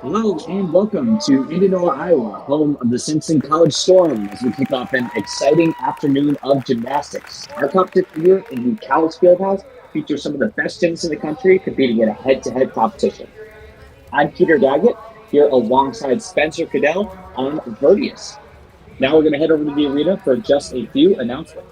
Hello and welcome to Indianola, Iowa, home of the Simpson College Storm, as we kick off an exciting afternoon of gymnastics. Our competition here in the College Fieldhouse features some of the best gymnasts in the country competing in a head-to-head competition. I'm Peter Daggett, here alongside Spencer Goodell on Virtius. Now we're going to head over to the arena for just a few announcements.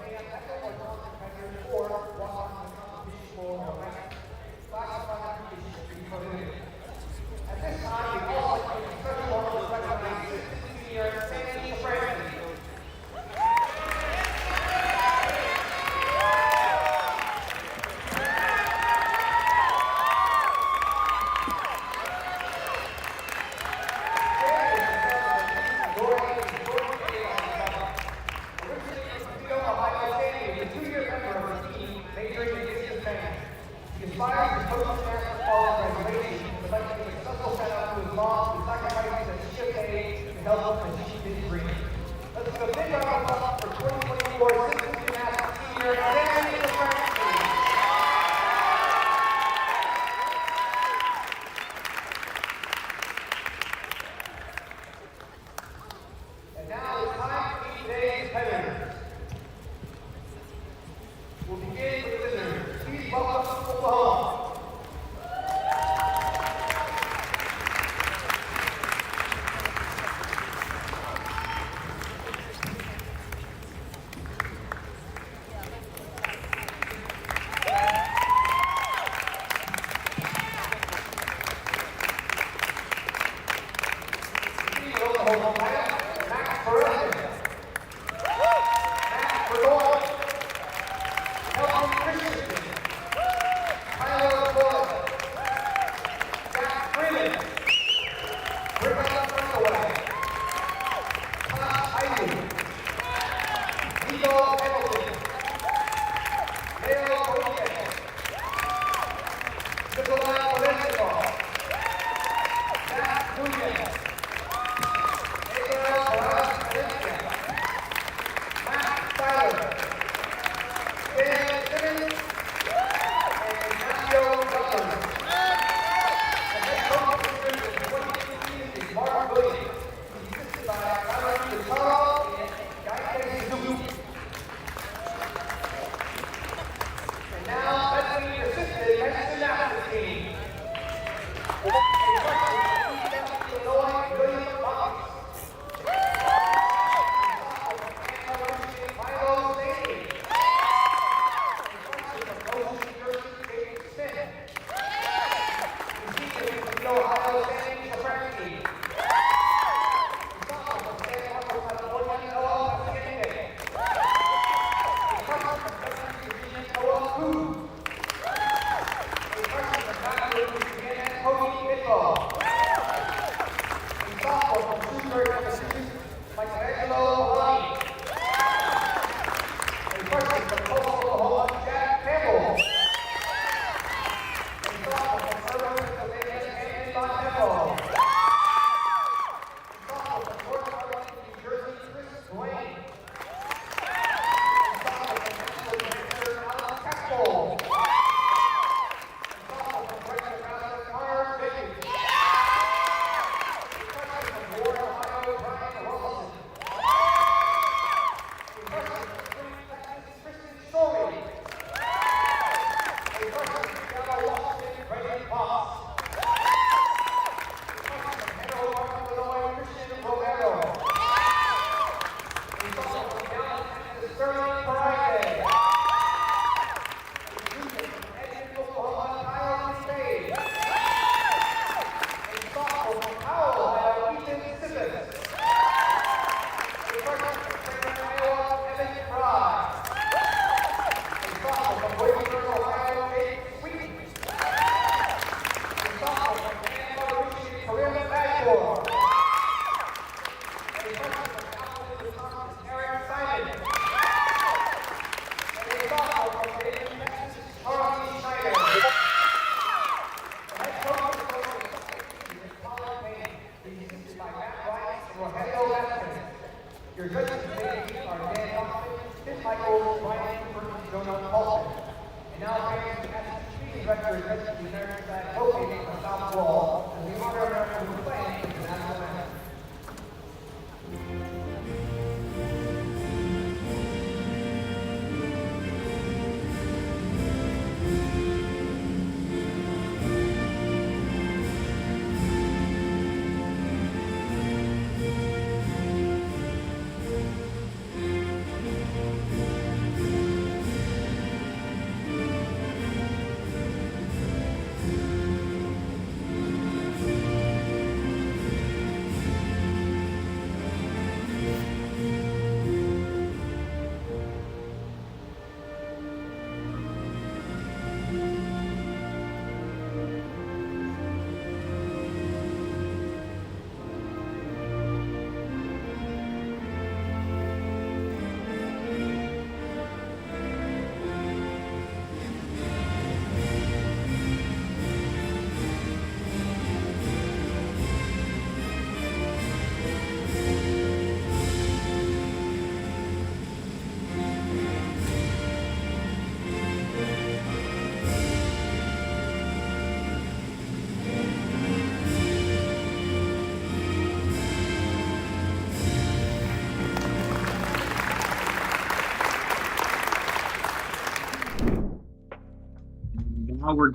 Now we're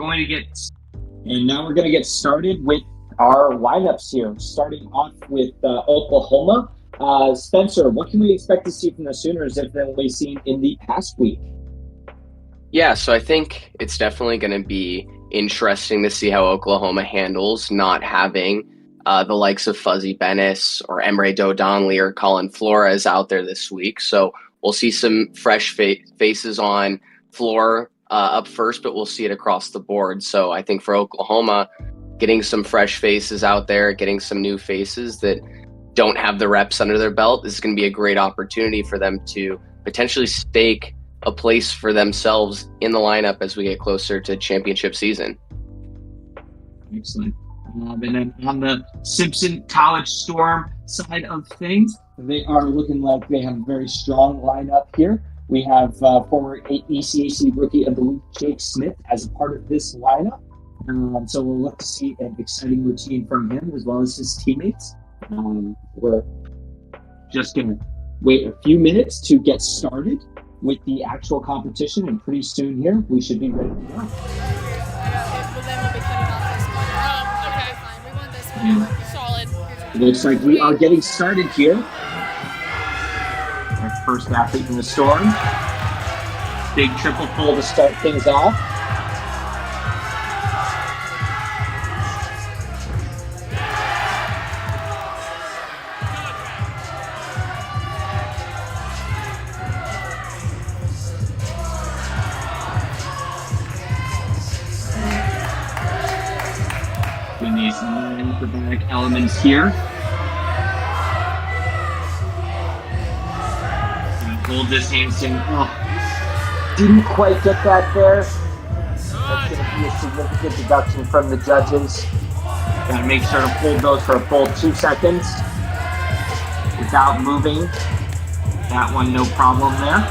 going to get started with our lineups here. Starting off with Oklahoma. Spencer, what can we expect to see from the Sooners if than we've seen in the past week? Yeah, so I think it's definitely going to be interesting to see how Oklahoma handles not having the likes of Fuzzy Bennis or Emre Donnelly or Colin Flores out there this week. So we'll see some fresh faces on floor up first, but we'll see it across the board. So I think for Oklahoma, getting some fresh faces out there, getting some new faces that don't have the reps under their belt is going to be a great opportunity for them to potentially stake a place for themselves in the lineup as we get closer to championship season. Excellent. And then on the Simpson College Storm side of things, they are looking like they have a very strong lineup here. We have former ECAC Rookie of the Week, Jake Smith, as a part of this lineup. So we'll look to see an exciting routine from him as well as his teammates. We're just going to wait a few minutes to get started with the actual competition, and pretty soon here, we should be ready to go. Solid. It looks like we are getting started here. Our first athlete in the Storm. Big triple pull to start things off. We need some acrobatic elements here. Hold this handstand. Oh, didn't quite get that there. That's going to be a significant deduction from the judges. Got to make sure to hold those for a full 2 seconds without moving. That one, no problem there.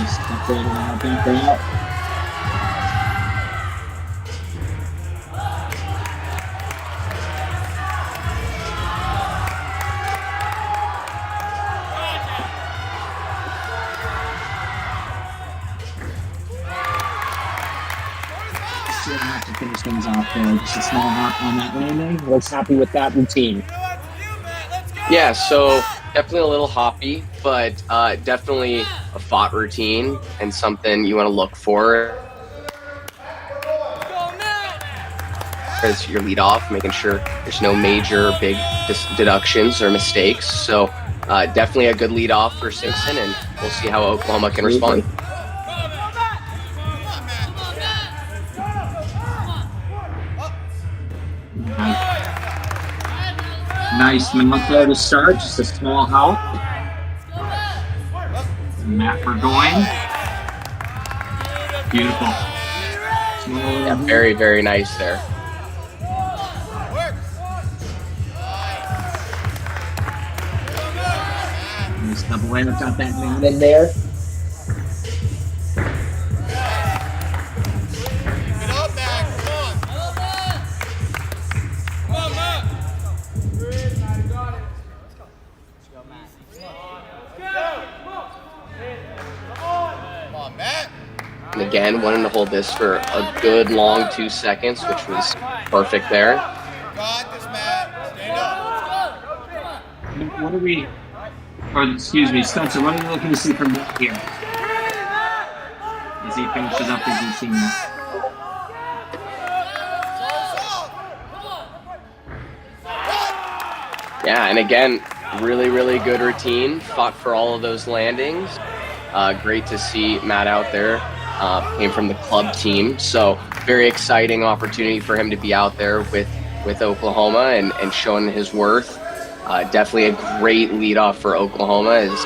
Step right around, back out. Still have to finish things off there. Just a small hop on that landing. Looks happy with that routine. Yeah, so definitely a little hoppy, but definitely a fought routine and something you want to look for as your lead off, making sure there's no major big deductions or mistakes. So definitely a good lead off for Simpson, and we'll see how Oklahoma can respond. Nice mount there to start, just a small hop. Matt Burgoyne. Beautiful. Yeah, very, very nice there. Atlanta got that man in there. And again, wanting to hold this for a good long 2 seconds, which was perfect there. What are we, or excuse me, Spencer, what are you looking to see from here as he finishes up his routine? Yeah, and again, really, really good routine. Fought for all of those landings. Great to see Matt out there. Came from the club team, so very exciting opportunity for him to be out there with Oklahoma and showing his worth. Definitely a great leadoff for Oklahoma as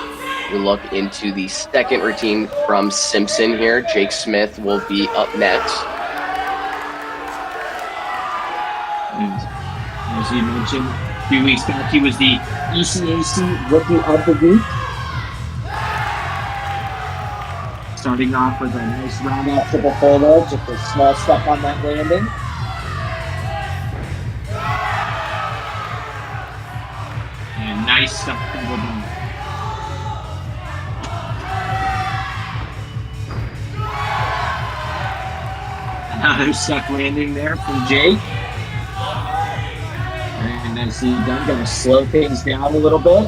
we look into the second routine from Simpson here. Jake Smith will be up next. And as you mentioned, a few weeks back, he was the ECAC Rookie of the Week. Starting off with a nice round-out triple full there, just a small step on that landing. And nice stuff double down. Another stuck landing there from Jake. Very nicely done. Going to slow things down a little bit.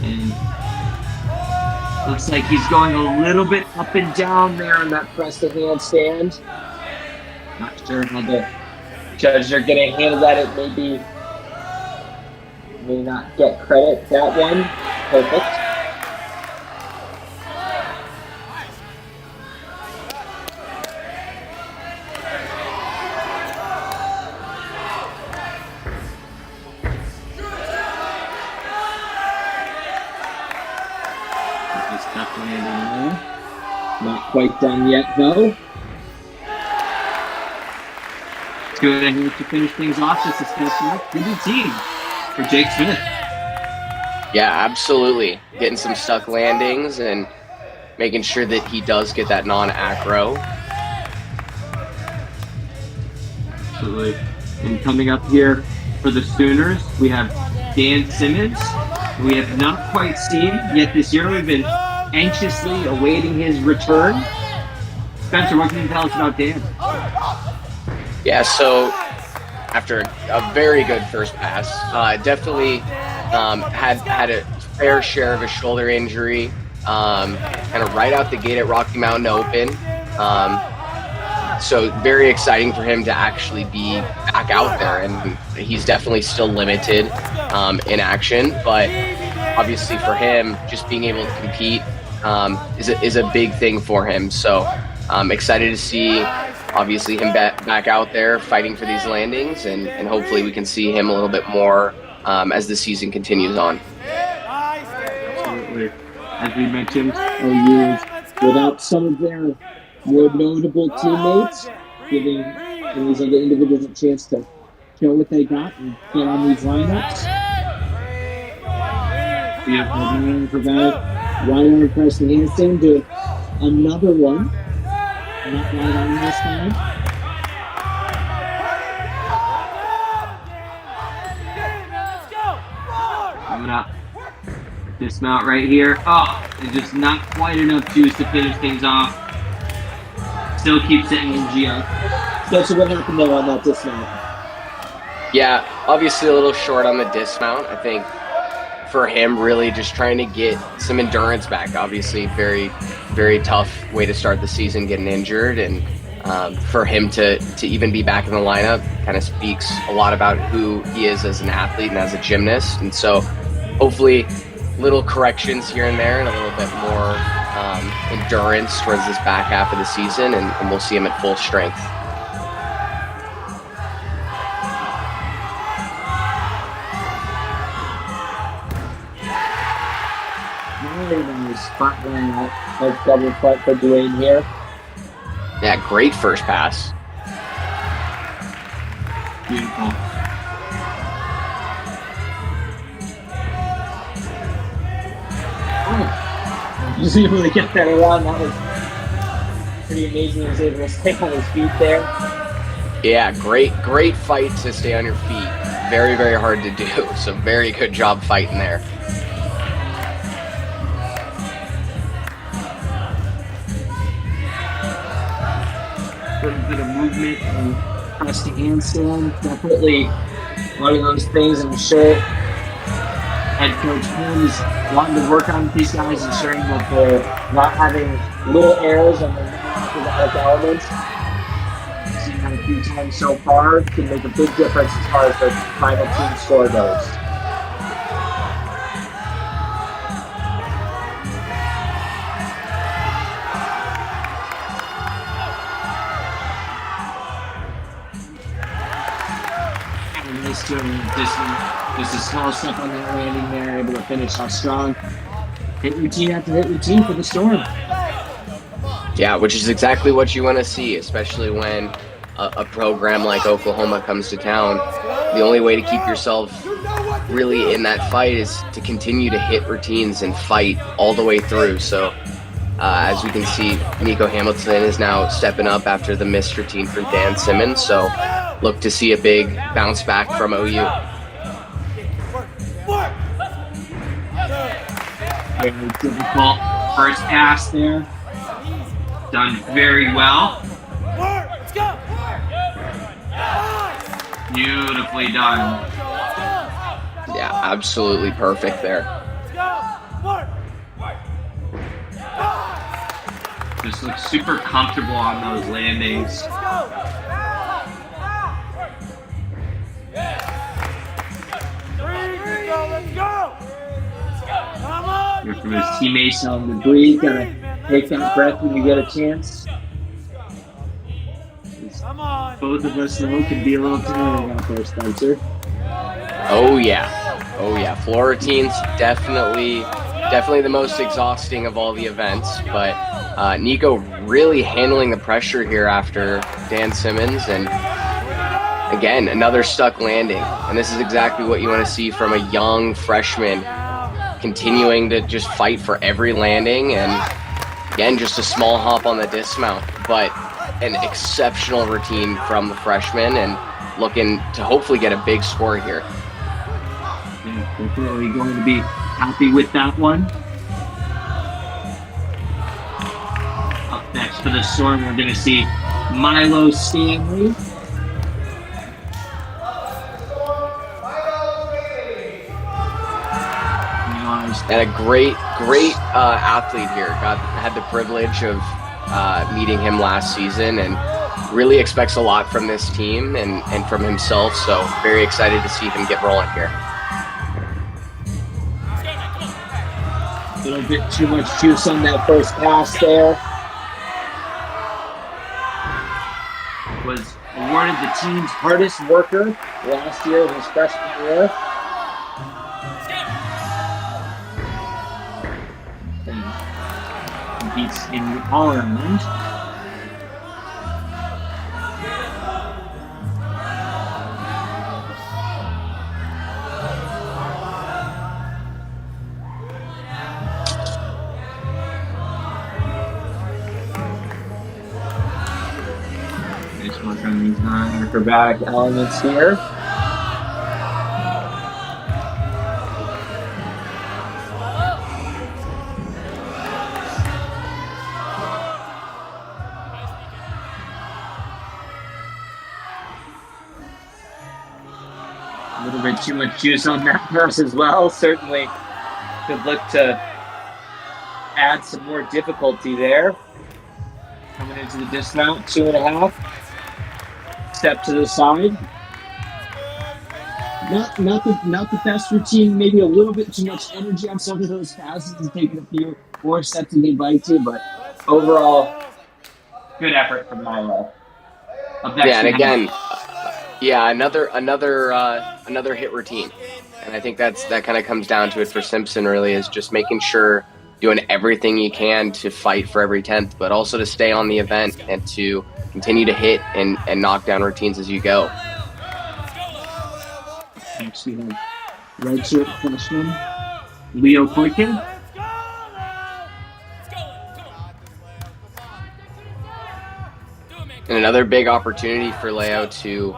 And looks like he's going a little bit up and down there on that press to handstand. Not sure how the judges are going to handle that. It may not get credit. That one, perfect. Not quite done yet, though. Let's go ahead and to finish things off. Just a special good routine for Jake Smith. Yeah, absolutely. Getting some stuck landings and making sure that he does get that non-acro. Absolutely. And coming up here for the Sooners, we have Dan Simmons. We have not quite seen yet this year. We've been anxiously awaiting his return. Spencer, what can you tell us about Dan? Yeah, so after a very good first pass, definitely had a fair share of a shoulder injury, kind of right out the gate at Rocky Mountain Open. So very exciting for him to actually be back out there, and he's definitely still limited in action, but obviously for him, just being able to compete is a big thing for him. So I'm excited to see obviously him back out there fighting for these landings, and hopefully we can see him a little bit more as the season continues on. Absolutely. As we mentioned, OU without some of their more notable teammates, giving these other individuals a chance to show what they got and get on these lineups. We have O'Brien provide wide arm press and handstand, do another one. Not right on this time. Coming up. Dismount right here. Oh, it's just not quite enough juice to finish things off. Still keeps the energy up. That's what happened there on that dismount. Yeah, obviously a little short on the dismount. I think for him, really just trying to get some endurance back. Obviously, very, very tough way to start the season, getting injured, and for him to even be back in the lineup kind of speaks a lot about who he is as an athlete and as a gymnast. And so, hopefully, little corrections here and there, and a little bit more endurance towards this back half of the season, and we'll see him at full strength. Really nice spot going out of double front for Dwayne here. Yeah, great first pass. Beautiful. was able to get that around. That was pretty amazing. He was able to stay on his feet there. Yeah, great fight to stay on your feet. Very, very hard to do. So very good job fighting there. Little bit of movement and press to handstand. Definitely one of those things I'm sure head coach Quinn is wanting to work on with these guys, ensuring that they're not having little errors on their non-athletic elements. Seen that a few times so far can make a big difference as far as the final team score goes. Nice doing just a small step on that landing there, able to finish off strong. Hit routine after hit routine for the Storm. Yeah, which is exactly what you want to see, especially when a program like Oklahoma comes to town. The only way to keep yourself really in that fight is to continue to hit routines and fight all the way through. So as we can see, Nico Hamilton is now stepping up after the missed routine from Dan Simmons. So look to see a big bounce back from OU. Very difficult first pass there. Done very well. Beautifully done. Yeah, absolutely perfect there. Just looks super comfortable on those landings. Here from his teammates telling him to breathe, gotta take that breath when you get a chance. Both of us know can be a little tiring out there, Spencer. Oh yeah. Floor routines definitely the most exhausting of all the events, but Nico really handling the pressure here after Dan Simmons, and again, another stuck landing. And this is exactly what you want to see from a young freshman, continuing to just fight for every landing. And again, just a small hop on the dismount, but an exceptional routine from the freshman, and looking to hopefully get a big score here. Yeah, definitely going to be happy with that one. Up next for the Storm, we're going to see Milo Stanley. And a great athlete here. Had the privilege of meeting him last season, and really expects a lot from this team and from himself. So very excited to see him get rolling here. A little bit too much juice on that first pass there. Was awarded the team's hardest worker last year in his freshman year. Beats in Ireland. Nice work on these non-acrobatic elements here. A little bit too much juice on that pass as well. Certainly could look to add some more difficulty there. Coming into the dismount, 2.5. Step to the side. Not the best routine. Maybe a little bit too much energy on some of those passes and taking a few more steps than they'd like to, but overall, good effort from Milo. Yeah, and again, another hit routine, and I think that kind of comes down to it for Simpson. Really, is just making sure doing everything you can to fight for every 10th, but also to stay on the event and to continue to hit and knock down routines as you go. Next we have redshirt freshman Leo Koiken. another big opportunity for Leo to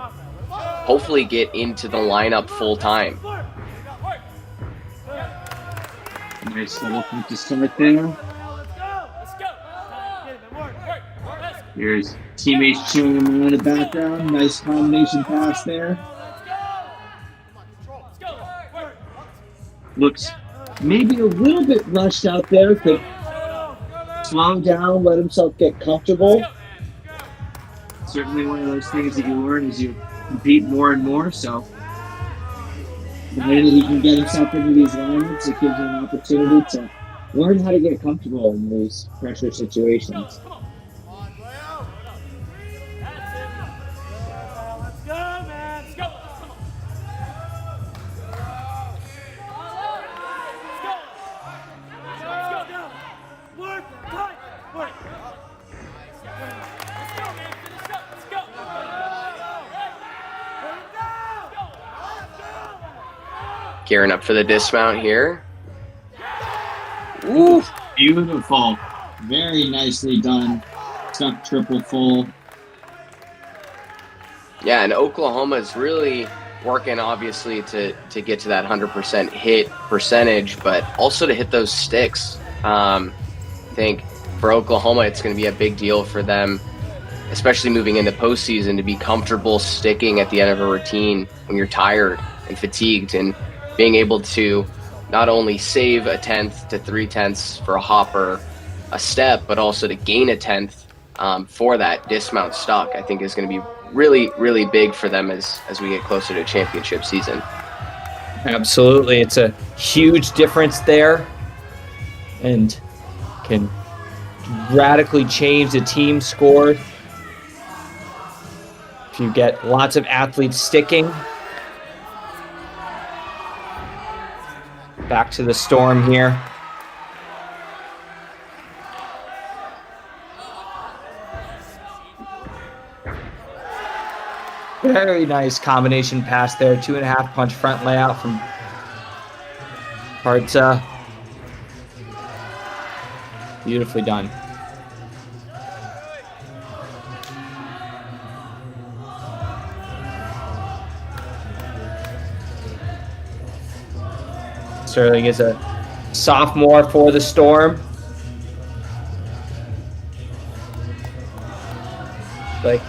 hopefully get into the lineup full time. Nice little point to start there. Here's teammates cheering him on in the background. Nice combination pass there. Looks maybe a little bit rushed out there. Could slow down, let himself get comfortable. Certainly one of those things that you learn as you compete more and more. So the way that he can get himself into these lineups, it gives him an opportunity to learn how to get comfortable in these pressure situations. Gearing up for the dismount here. Ooh, beautiful. Very nicely done. Stuck triple full. Yeah, and Oklahoma is really working, obviously, to get to that 100% hit percentage, but also to hit those sticks. I think for Oklahoma, it's going to be a big deal for them, especially moving into postseason, to be comfortable sticking at the end of a routine when you're tired and fatigued, and being able to not only save a 1/10 to 3/10 for a hop or a step, but also to gain a 1/10 for that dismount stock, I think is going to be really, really big for them as we get closer to championship season. Absolutely. It's a huge difference there and can radically change the team score. If you get lots of athletes sticking. Back to the Storm here. Very nice combination pass there. 2.5 punch front layout from Hartza. Beautifully done. Sterling is a sophomore for the Storm. Like,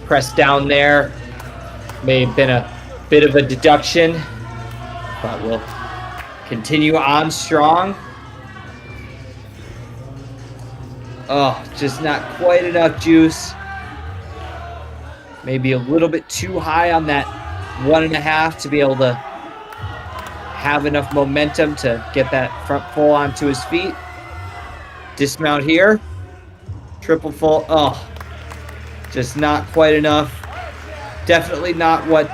pressed down there. May have been a bit of a deduction, but we'll continue on strong. Oh, just not quite enough juice. Maybe a little bit too high on that 1.5 to be able to have enough momentum to get that front full onto his feet. Dismount here. Triple full. Oh, just not quite enough. Definitely not what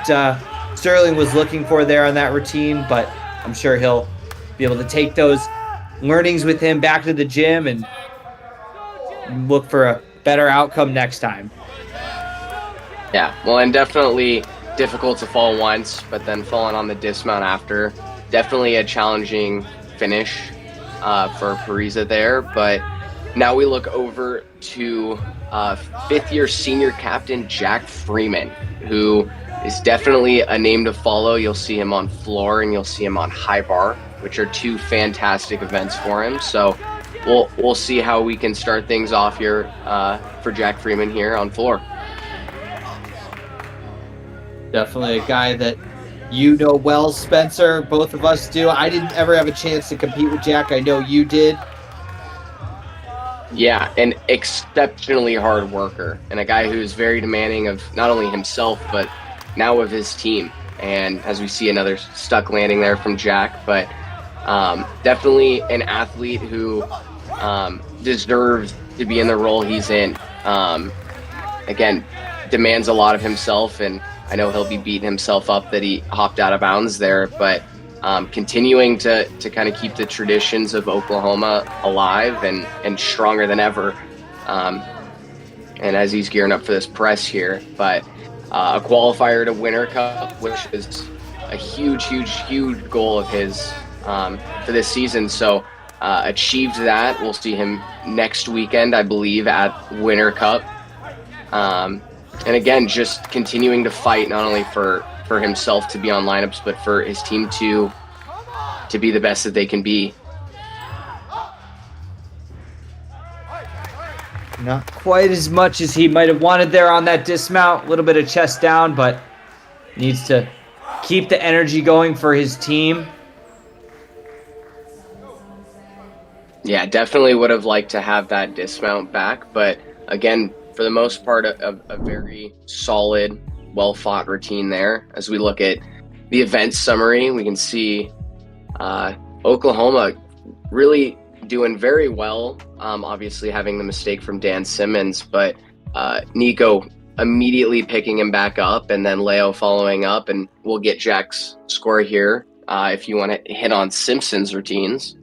Sterling was looking for there on that routine, but I'm sure he'll be able to take those learnings with him back to the gym and look for a better outcome next time. Yeah, well, and definitely difficult to fall once, but then falling on the dismount after. Definitely a challenging finish for Pariza there, but now we look over to fifth-year senior captain Jack Freeman, who is definitely a name to follow. You'll see him on floor and you'll see him on high bar, which are two fantastic events for him. So we'll see how we can start things off here for Jack Freeman here on floor. Definitely a guy that you know well, Spencer. Both of us do. I didn't ever have a chance to compete with Jack. I know you did. Yeah, an exceptionally hard worker and a guy who's very demanding of not only himself, but now of his team. And as we see another stuck landing there from Jack, but definitely an athlete who deserves to be in the role he's in. Again, demands a lot of himself, and I know he'll be beating himself up that he hopped out of bounds there, but continuing to kind of keep the traditions of Oklahoma alive and stronger than ever. And as he's gearing up for this press here, but a qualifier to Winter Cup, which is a huge, huge, huge goal of his for this season. So achieved that. We'll see him next weekend, I believe, at Winter Cup. And again, just continuing to fight not only for himself to be on lineups, but for his team to be the best that they can be. Not quite as much as he might have wanted there on that dismount. A little bit of chest down, but needs to keep the energy going for his team. Yeah, definitely would have liked to have that dismount back. But again, for the most part, a very solid, well-fought routine there. As we look at the event summary, we can see Oklahoma really doing very well. Obviously having the mistake from Dan Simmons, but Nico immediately picking him back up, and then Leo following up, and we'll get Jack's score here if you want to hit on Simpson's routines.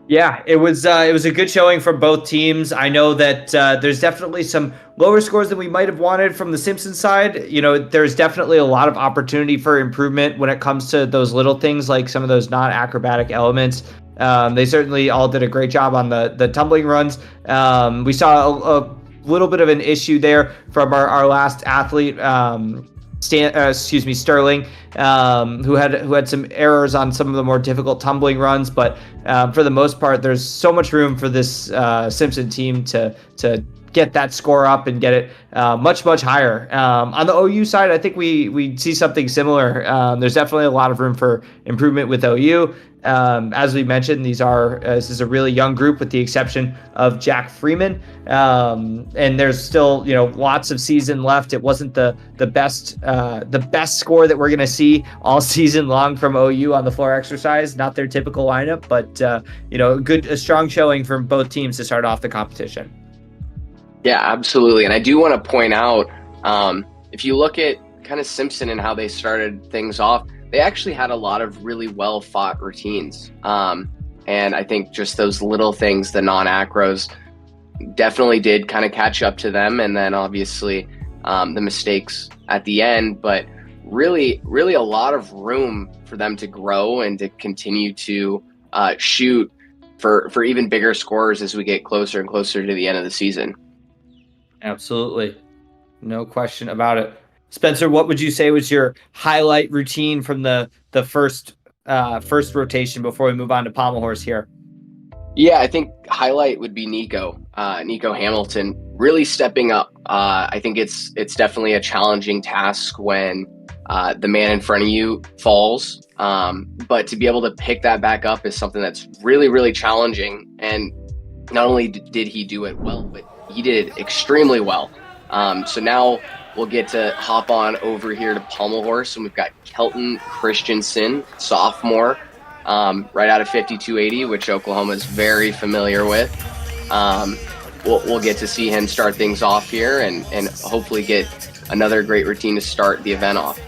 Yeah, it was a good showing from both teams. I know that there's definitely some lower scores than we might have wanted from the Simpson side. You know, there's definitely a lot of opportunity for improvement when it comes to those little things, like some of those non-acrobatic elements. They certainly all did a great job on the tumbling runs. We saw a little bit of an issue there from our last athlete, Sterling, who had some errors on some of the more difficult tumbling runs, but for the most part, there's so much room for this Simpson team to get that score up and get it much higher. On the OU side, I think we see something similar. There's definitely a lot of room for improvement with OU. As we mentioned, this is a really young group with the exception of Jack Freeman. And there's still, lots of season left. It wasn't the best score that we're going to see all season long from OU on the floor exercise, not their typical lineup, but a strong showing from both teams to start off the competition. Yeah, absolutely. And I do want to point out, if you look at kind of Simpson and how they started things off, they actually had a lot of really well-fought routines. And I think just those little things, the non-acros, definitely did kind of catch up to them. And then obviously the mistakes at the end, but really a lot of room for them to grow and to continue to shoot for even bigger scores as we get closer and closer to the end of the season. Absolutely. No question about it. Spencer, what would you say was your highlight routine from the first rotation before we move on to pommel horse here? Yeah, I think highlight would be Nico Hamilton really stepping up. I think it's definitely a challenging task when the man in front of you falls, but to be able to pick that back up is something that's really challenging. And not only did he do it well, but he did it extremely well. So now we'll get to hop on over here to pommel horse, and we've got Kelton Christensen, sophomore, right out of 5280, which Oklahoma is very familiar with. We'll get to see him start things off here and hopefully get another great routine to start the event off.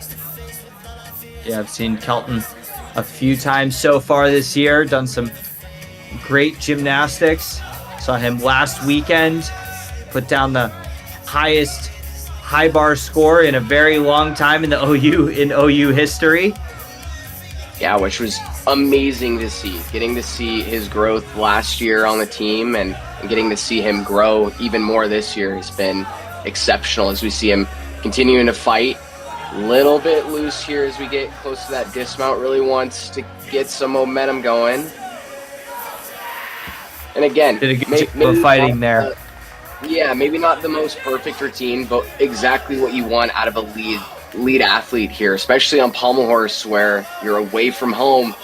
Yeah, I've seen Kelton a few times so far this year, done some great gymnastics. Saw him last weekend, put down the highest high bar score in a very long time in OU history. Yeah, which was amazing to see. Getting to see his growth last year on the team and getting to see him grow even more this year has been exceptional as we see him continuing to fight. Little bit loose here as we get close to that dismount. Really wants to get some momentum going. And again, did a good job of fighting there. Yeah, maybe not the most perfect routine, but exactly what you want out of a lead athlete here, especially on pommel horse where you're away from home.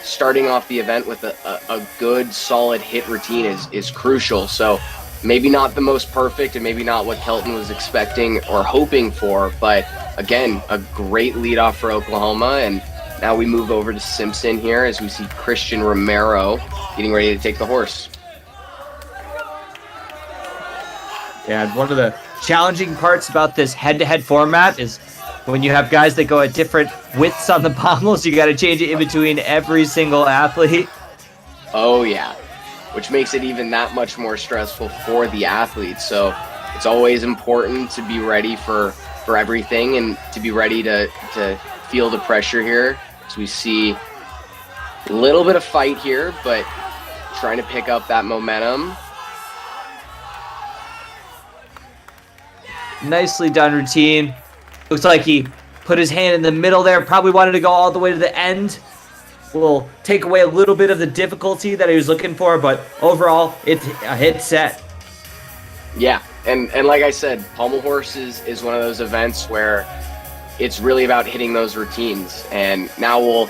Starting off the event with a good, solid hit routine is crucial. So maybe not the most perfect and maybe not what Kelton was expecting or hoping for, but again, a great leadoff for Oklahoma. And now we move over to Simpson here as we see Christian Romero getting ready to take the horse. Yeah, one of the challenging parts about this head-to-head format is when you have guys that go at different widths on the pommels, you got to change it in between every single athlete. Oh, yeah, which makes it even that much more stressful for the athletes. So it's always important to be ready for everything and to be ready to feel the pressure here. So we see a little bit of fight here, but trying to pick up that momentum. Nicely done routine. Looks like he put his hand in the middle there. Probably wanted to go all the way to the end. Will take away a little bit of the difficulty that he was looking for, but overall, it's a hit set. Yeah, and like I said, pommel horse is one of those events where it's really about hitting those routines. And now we'll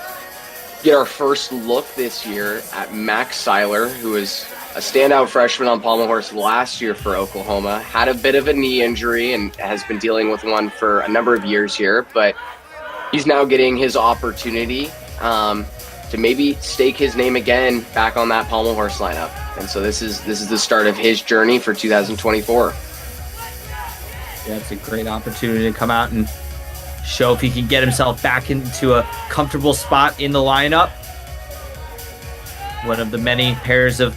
get our first look this year at Max Seiler, who is a standout freshman on pommel horse last year for Oklahoma. Had a bit of a knee injury and has been dealing with one for a number of years here, but he's now getting his opportunity to maybe stake his name again back on that pommel horse lineup. And so this is the start of his journey for 2024. Yeah, it's a great opportunity to come out and show if he can get himself back into a comfortable spot in the lineup. One of the many pairs of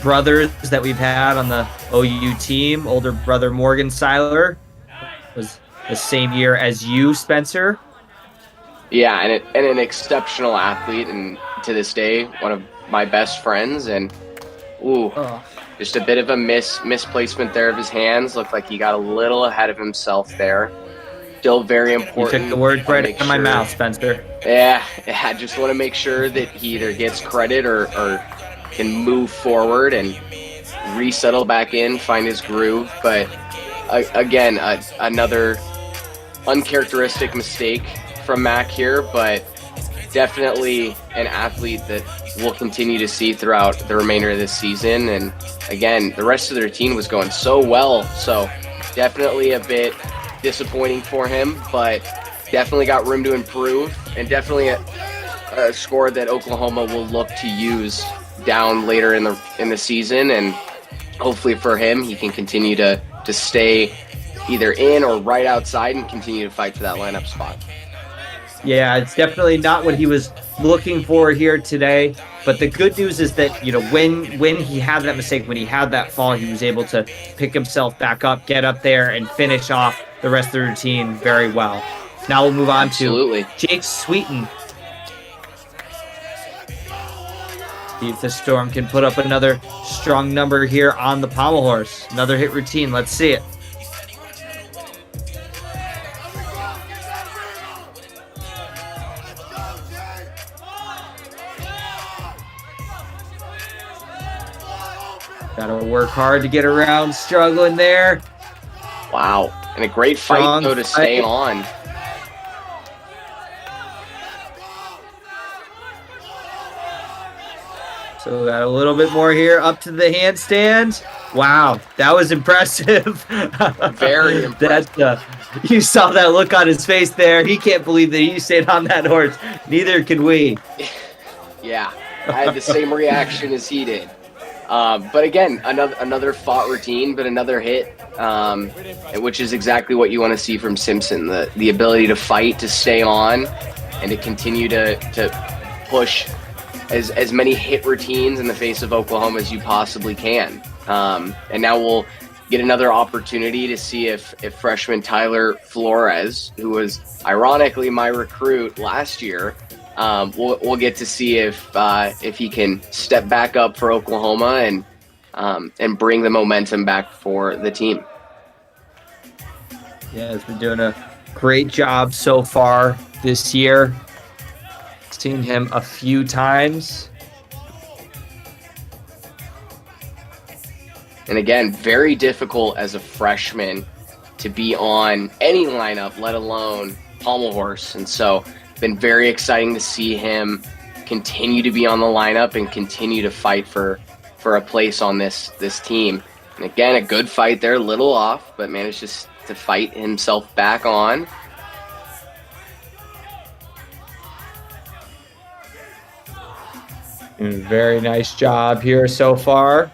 brothers that we've had on the OU team. Older brother Morgan Seiler was the same year as you, Spencer. Yeah, and an exceptional athlete, and to this day, one of my best friends. And just a bit of a misplacement there of his hands. Looked like he got a little ahead of himself there. Still very important. You took the word right out of my mouth, Spencer. Yeah, I just want to make sure that he either gets credit or can move forward and resettle back in, find his groove. But again, another uncharacteristic mistake from Mac here, but definitely an athlete that we'll continue to see throughout the remainder of this season. And again, the rest of their team was going so well, so definitely a bit disappointing for him, but definitely got room to improve, and definitely a score that Oklahoma will look to use down later in the season. And hopefully for him, he can continue to stay either in or right outside and continue to fight for that lineup spot. Yeah, it's definitely not what he was looking for here today. But the good news is that, you know, when he had that mistake, when he had that fall, he was able to pick himself back up, get up there, and finish off the rest of the routine very well. Now we'll move on to Jake Sweeten. See if the Storm can put up another strong number here on the pommel horse. Another hit routine. Let's see it. Gotta work hard to get around, struggling there. Wow. And a great fight, though, to stay on. So we got a little bit more here up to the handstand. Wow, that was impressive. Very impressive. You saw that look on his face there. He can't believe that he stayed on that horse. Neither can we. Yeah, I had the same reaction as he did. But again, another fought routine, but another hit, which is exactly what you want to see from Simpson. The ability to fight, to stay on, and to continue to push as many hit routines in the face of Oklahoma as you possibly can. And now we'll get another opportunity to see if freshman Tyler Flores, who was ironically my recruit last year, we'll get to see if he can step back up for Oklahoma and bring the momentum back for the team. Yeah, he's been doing a great job so far this year. Seen him a few times. And again, very difficult as a freshman to be on any lineup, let alone pommel horse. And so been very exciting to see him continue to be on the lineup and continue to fight for a place on this team. And again, a good fight there, a little off, but managed to fight himself back on. Very nice job here so far.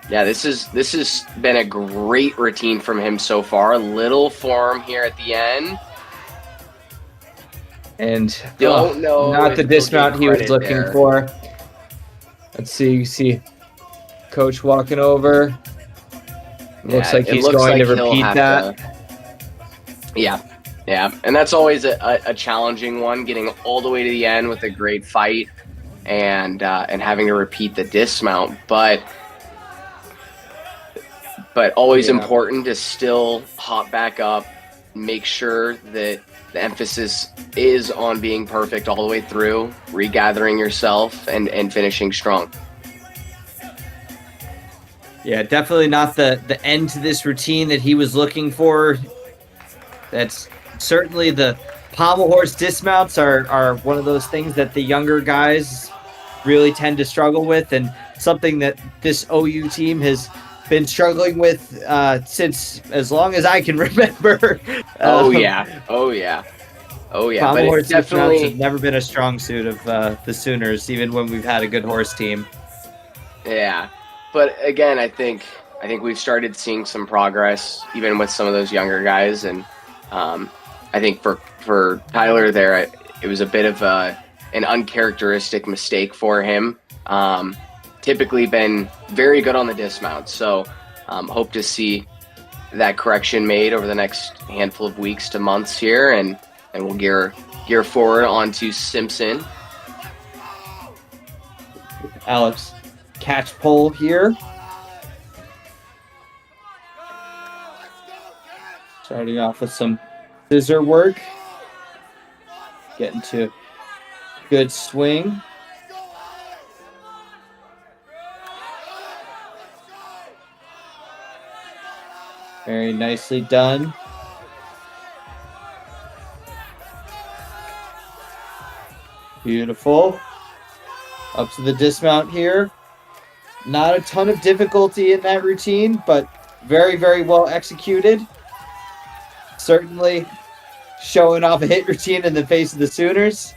Yeah, this has been a great routine from him so far. A little form here at the end. And don't know, not the dismount he was looking there. for. Let's see. You see Coach walking over. Looks like he's going to repeat that. Yeah. And that's always a challenging one, getting all the way to the end with a great fight and having to repeat the dismount. But but always Yeah. important to still hop back up, make sure that the emphasis is on being perfect all the way through, regathering yourself, and finishing strong. Yeah, definitely not the end to this routine that he was looking for. That's certainly the pommel horse dismounts are one of those things that the younger guys really tend to struggle with, and something that this OU team has been struggling with since as long as I can remember. Oh yeah. But Pommel horse it dismounts definitely, have never been a strong suit of the Sooners, even when we've had a good horse team. yeah. But again, I think we've started seeing some progress even with some of those younger guys, and I think for Tyler there, it was a bit of an uncharacteristic mistake for him. Typically been very good on the dismount, so hope to see that correction made over the next handful of weeks to months here, and we'll gear forward onto Simpson. Alex, catch pole here. Starting off with some scissor work. Getting to good swing. Very nicely done. Beautiful. Up to the dismount here. Not a ton of difficulty in that routine, but very, very well executed. Certainly showing off a hit routine in the face of the Sooners.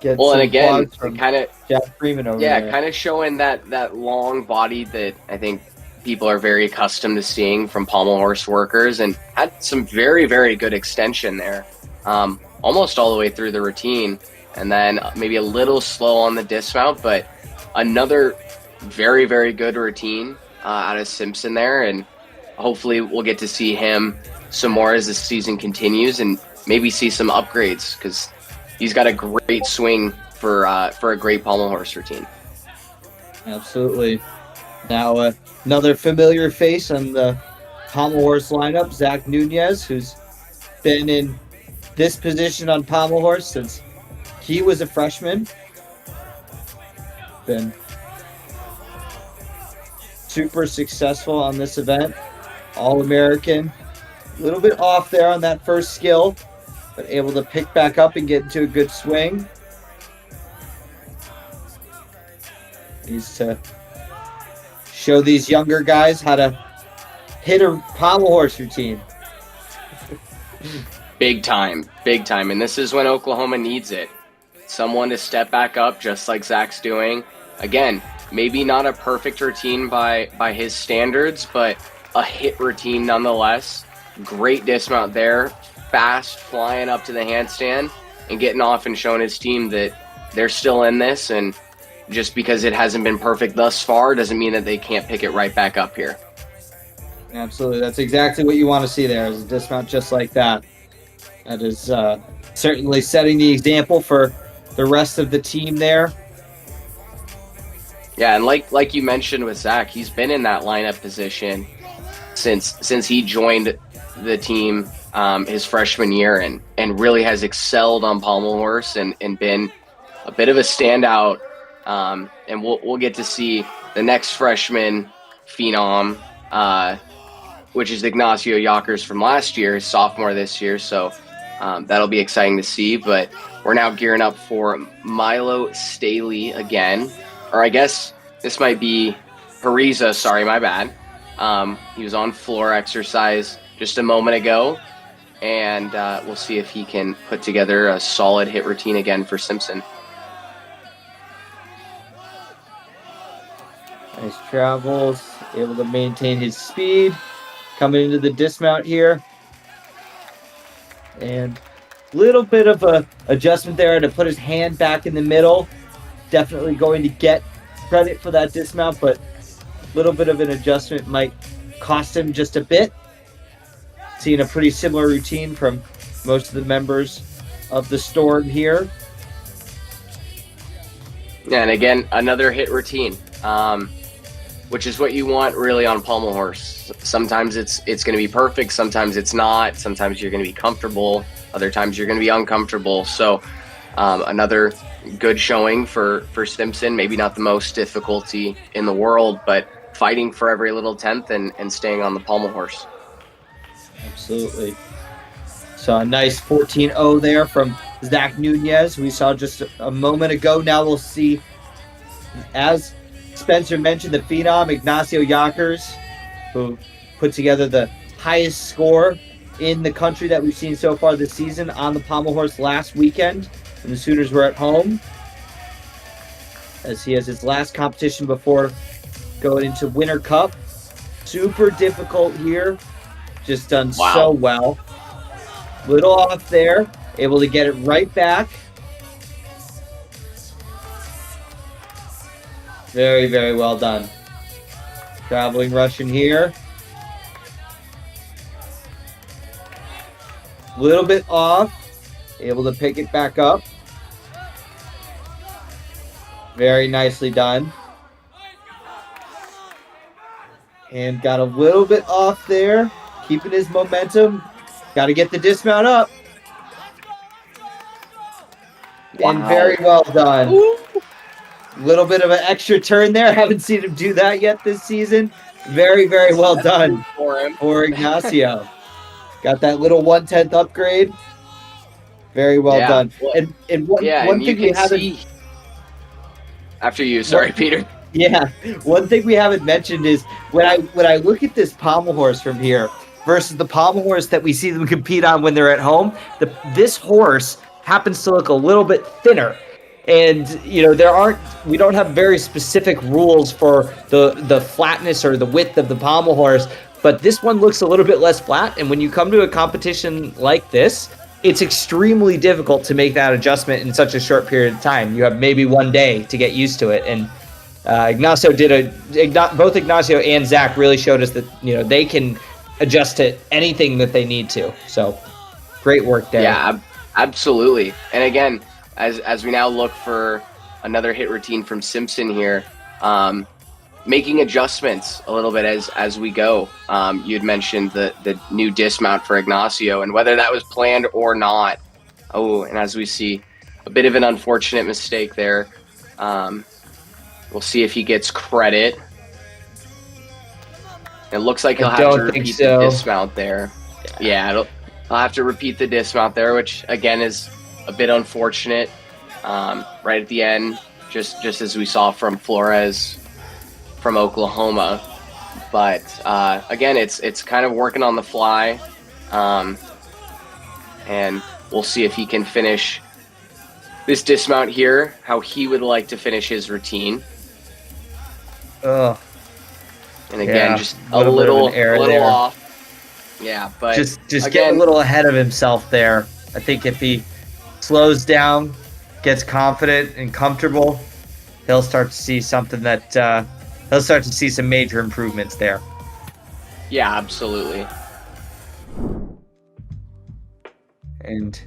Well, and again, kind of Jack Freeman over there. kind of showing that long body that I think people are very accustomed to seeing from pommel horse workers, and had some very, very good extension there, almost all the way through the routine, and then maybe a little slow on the dismount, but another very, very good routine out of Simpson there, and hopefully we'll get to see him some more as the season continues, and maybe see some upgrades, because he's got a great swing for a great pommel horse routine. Absolutely. Now another familiar face on the pommel horse lineup, Zach Nunez, who's been in this position on pommel horse since he was a freshman. Been super successful on this event. All-American. A little bit off there on that first skill, but able to pick back up and get into a good swing. Needs to show these younger guys how to hit a pommel horse routine. Big time. And this is when Oklahoma needs it. Someone to step back up, just like Zach's doing. Again, maybe not a perfect routine by his standards, but a hit routine nonetheless. Great dismount there. Fast, flying up to the handstand and getting off and showing his team that they're still in this, and just because it hasn't been perfect thus far doesn't mean that they can't pick it right back up here. Absolutely. That's exactly what you want to see there, is a dismount just like that. That is certainly setting the example for the rest of the team there. Yeah, and like you mentioned with Zach, he's been in that lineup position since he joined the team his freshman year, and really has excelled on pommel horse and been a bit of a standout. And we'll get to see the next freshman phenom, which is Ignacio Yockers from last year, his sophomore this year. So that'll be exciting to see. But we're now gearing up for Milo Staley again. Or I guess this might be Pariza. Sorry, my bad. He was on floor exercise just a moment ago. And we'll see if he can put together a solid hit routine again for Simpson. Nice travels, able to maintain his speed. Coming into the dismount here. And a little bit of a adjustment there to put his hand back in the middle. Definitely going to get credit for that dismount, but a little bit of an adjustment might cost him just a bit. Seeing a pretty similar routine from most of the members of the Storm here. Yeah, and again, another hit routine. which is what you want really on pommel horse. Sometimes it's going to be perfect, sometimes it's not, sometimes you're going to be comfortable, other times you're going to be uncomfortable. So another good showing for Simpson, maybe not the most difficulty in the world, but fighting for every little tenth and staying on the pommel horse. Absolutely. So a nice 14-0 there from Zach Nunez, we saw just a moment ago. Now we'll see, as Spencer mentioned, the phenom Ignacio Yonkers, who put together the highest score in the country that we've seen so far this season on the pommel horse last weekend when the Sooners were at home, as he has his last competition before going into Winter Cup. Super difficult here, just done so well. Little off there, able to get it right back. Very, very well done. Traveling Russian here. Little bit off. Able to pick it back up. Very nicely done. And got a little bit off there. Keeping his momentum. Got to get the dismount up. Wow. And very well done. Little bit of an extra turn there. Haven't seen him do that yet this season. Very, very well done for Ignacio. Got that little 1/10 upgrade. Very well done. And one thing we haven't. After you, sorry, Peter. Yeah, one thing we haven't mentioned is when I look at this pommel horse from here versus the pommel horse that we see them compete on when they're at home, this horse happens to look a little bit thinner. And we don't have very specific rules for the flatness or the width of the pommel horse, but this one looks a little bit less flat. And when you come to a competition like this, it's extremely difficult to make that adjustment in such a short period of time. You have maybe one day to get used to it. And both Ignacio and Zach really showed us that they can adjust to anything that they need to. So great work there. Yeah, absolutely. And again, as we now look for another hit routine from Simpson here, making adjustments a little bit as we go. You had mentioned the new dismount for Ignacio, and whether that was planned or not. Oh, and as we see, a bit of an unfortunate mistake there. We'll see if he gets credit. It looks like he'll have to repeat the dismount there. Yeah, I'll have to repeat the dismount there, which again is a bit unfortunate. Right at the end, just as we saw from Flores from Oklahoma. But again, it's kind of working on the fly. And we'll see if he can finish this dismount here, how he would like to finish his routine. And again, just a little off. Yeah, but just get a little ahead of himself there. I think if he slows down, gets confident and comfortable, he'll start to see something that he'll start to see some major improvements there. Yeah, absolutely. And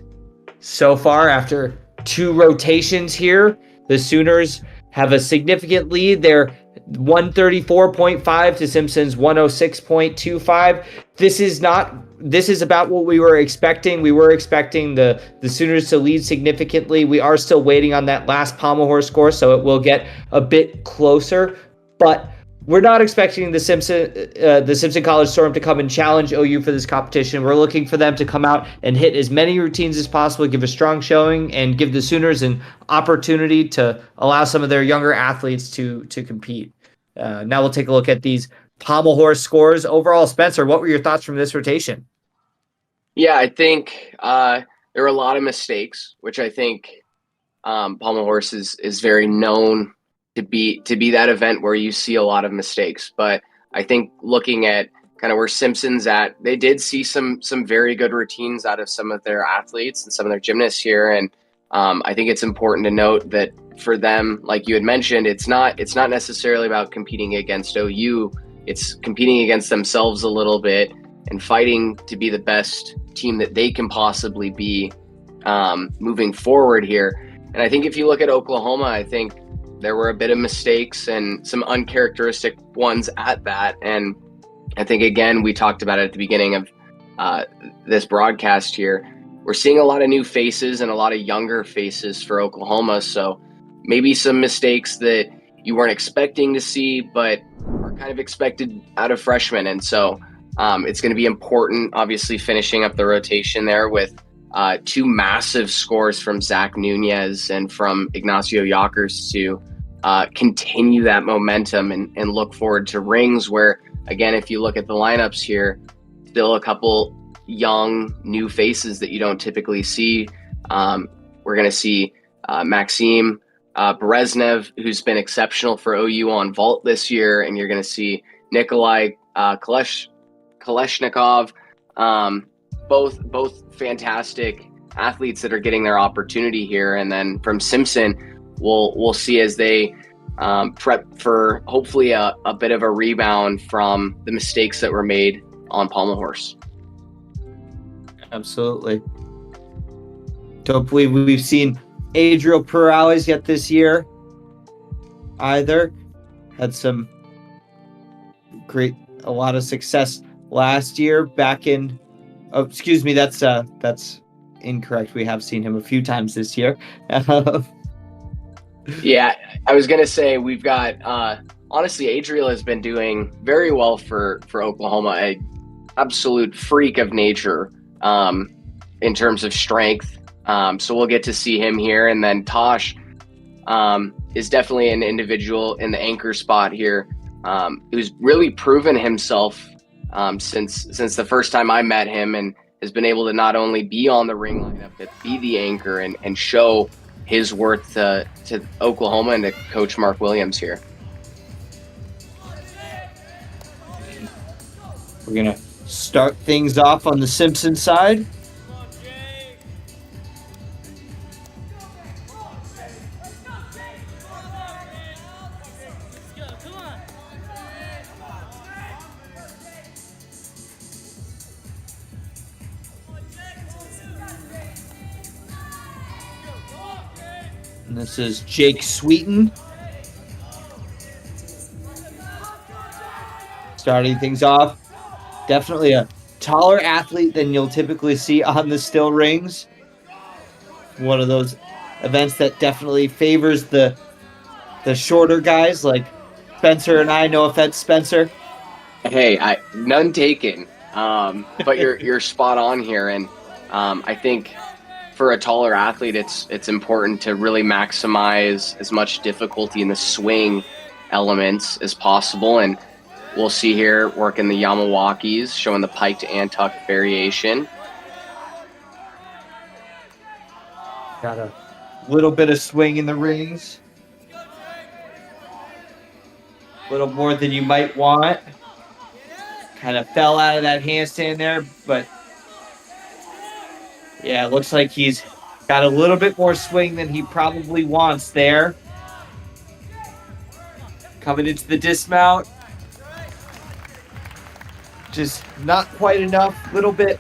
so far, after 2 rotations here, the Sooners have a significant lead. They're 134.5 to Simpson's 106.25. This is about what we were expecting. We were expecting the Sooners to lead significantly. We are still waiting on that last pommel horse score, so it will get a bit closer. But we're not expecting the Simpson College Storm to come and challenge OU for this competition. We're looking for them to come out and hit as many routines as possible, give a strong showing, and give the Sooners an opportunity to allow some of their younger athletes to compete. Now we'll take a look at these pommel horse scores. Overall, Spencer, what were your thoughts from this rotation? Yeah, I think there were a lot of mistakes, which I think pommel horse is very known to be that event where you see a lot of mistakes. But I think looking at kind of where Simpson's at, they did see some very good routines out of some of their athletes and some of their gymnasts here. And I think it's important to note that for them, like you had mentioned, it's not necessarily about competing against OU. It's competing against themselves a little bit and fighting to be the best team that they can possibly be moving forward here. And I think if you look at Oklahoma, I think there were a bit of mistakes and some uncharacteristic ones at that. And I think, again, we talked about it at the beginning of this broadcast here. We're seeing a lot of new faces and a lot of younger faces for Oklahoma. So maybe some mistakes that you weren't expecting to see, but are kind of expected out of freshmen. And so it's going to be important, obviously, finishing up the rotation there with two massive scores from Zach Nunez and from Ignacio Yockers to continue that momentum and look forward to rings where, again, if you look at the lineups here, still a couple young new faces that you don't typically see. We're going to see Maxime Bereznev, who's been exceptional for OU on vault this year, and you're going to see Nikolai Koleshnikov, both fantastic athletes that are getting their opportunity here. And then from Simpson, we'll see as they prep for hopefully a bit of a rebound from the mistakes that were made on Pommel Horse. Absolutely. Don't believe we've seen Adriel Perales yet this year either. Had a lot of success last year back in, that's incorrect. We have seen him a few times this year. Yeah, I was going to say we've got, honestly, Adriel has been doing very well for Oklahoma, an absolute freak of nature in terms of strength. So we'll get to see him here. And then Tosh is definitely an individual in the anchor spot here who's really proven himself since the first time I met him, and has been able to not only be on the ring lineup, but be the anchor and show his worth to Oklahoma and to Coach Mark Williams here. We're going to start things off on the Simpson side. And this is Jake Sweeten starting things off. Definitely a taller athlete than you'll typically see on the still rings. One of those events that definitely favors the shorter guys like Spencer and I. No offense, Spencer. Hey, none taken. But you're spot on here, and I think for a taller athlete, it's important to really maximize as much difficulty in the swing elements as possible. And we'll see here working the Yamawakis, showing the pike to Antuck variation. Got a little bit of swing in the rings. A little more than you might want. Kind of fell out of that handstand there, but yeah, it looks like he's got a little bit more swing than he probably wants there. Coming into the dismount. Just not quite enough. Little bit.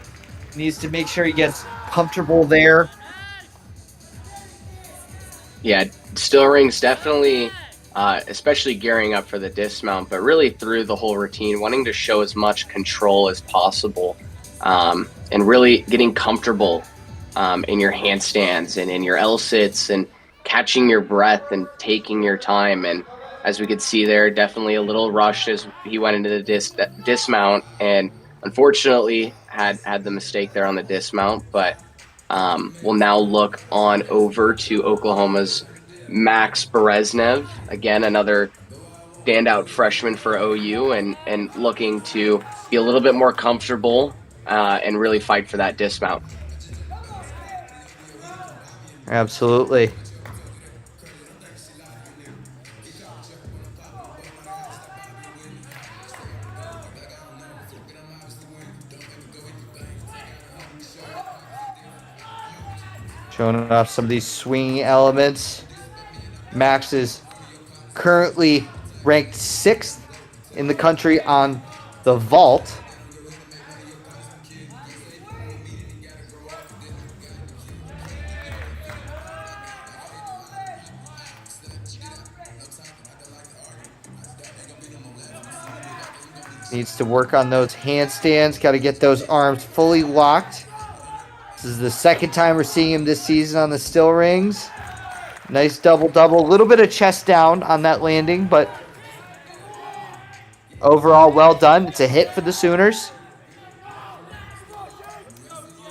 Needs to make sure he gets comfortable there. Yeah, still rings definitely, especially gearing up for the dismount, but really through the whole routine, wanting to show as much control as possible, and really getting comfortable in your handstands and in your L-sits and catching your breath and taking your time. And as we could see there, definitely a little rushed as he went into the dismount, and unfortunately had the mistake there on the dismount. But we'll now look on over to Oklahoma's Max Bereznev, again, another standout freshman for OU, and looking to be a little bit more comfortable and really fight for that dismount. Absolutely. Showing off some of these swinging elements. Max is currently ranked 6th in the country on the vault. Needs to work on those handstands. Got to get those arms fully locked. This is the second time we're seeing him this season on the still rings. Nice double-double. A little bit of chest down on that landing, but overall well done. It's a hit for the Sooners.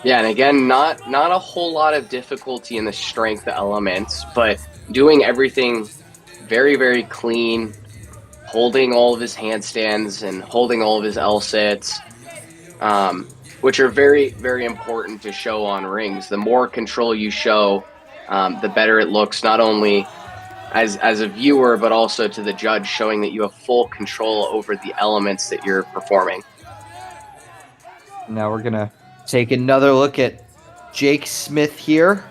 Yeah, and again, not a whole lot of difficulty in the strength elements, but doing everything very, very clean, holding all of his handstands and holding all of his L-sits, which are very, very important to show on rings. The more control you show, the better it looks, not only as a viewer, but also to the judge, showing that you have full control over the elements that you're performing. Now we're going to take another look at Jake Smith here.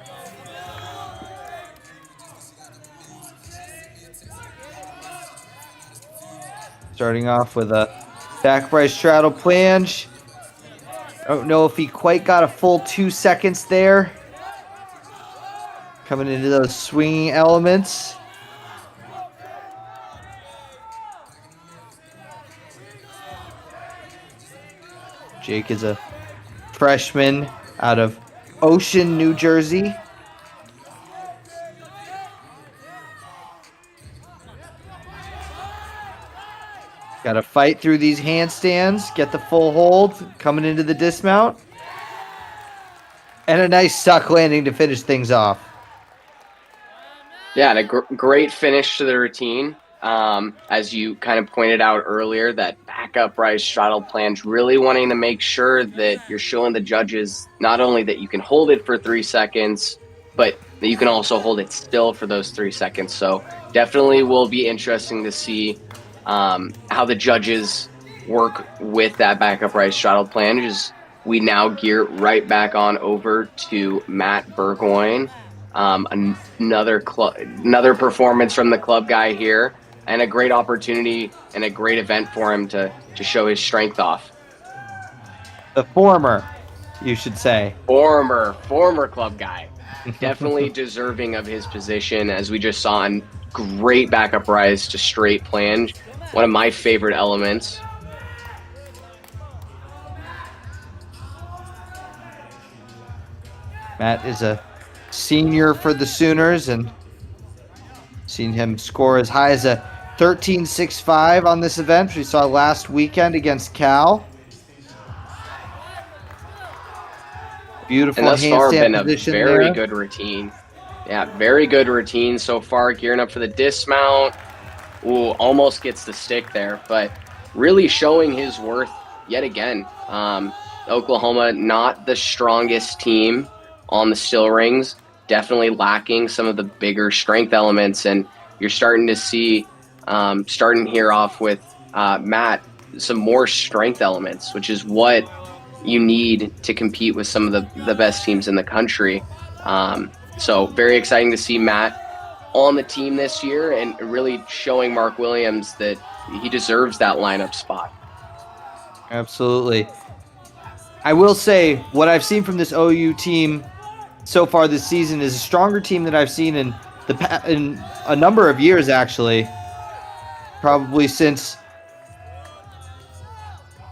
Starting off with a back right straddle planche. Don't know if he quite got a full 2 seconds there. Coming into those swinging elements. Jake is a freshman out of Ocean, New Jersey. Got to fight through these handstands, get the full hold, coming into the dismount. And a nice suck landing to finish things off. Yeah, and a great finish to the routine. As you kind of pointed out earlier, that back upright straddle planche, really wanting to make sure that you're showing the judges not only that you can hold it for 3 seconds, but that you can also hold it still for those 3 seconds. So definitely will be interesting to see how the judges work with that back upright straddle planche. As we now gear right back on over to Matt Burgoyne. Another performance from the club guy here, and a great opportunity and a great event for him to show his strength off. The former, you should say. Former club guy. Definitely deserving of his position, as we just saw in great backup rise to straight planche. One of my favorite elements. Matt is a senior for the Sooners, and seen him score as high as a 13.65 on this event, which we saw last weekend against Cal. Beautiful and thus far been handstand a position very there. good routine. Yeah, very good routine so far. Gearing up for the dismount. Ooh, almost gets the stick there, but really showing his worth yet again. Oklahoma, not the strongest team on the still rings, definitely lacking some of the bigger strength elements, and you're starting to see, starting here off with Matt, some more strength elements, which is what you need to compete with some of the best teams in the country. So very exciting to see Matt on the team this year, and really showing Mark Williams that he deserves that lineup spot. Absolutely. I will say, what I've seen from this OU team so far this season is a stronger team than I've seen in a number of years, actually. Probably since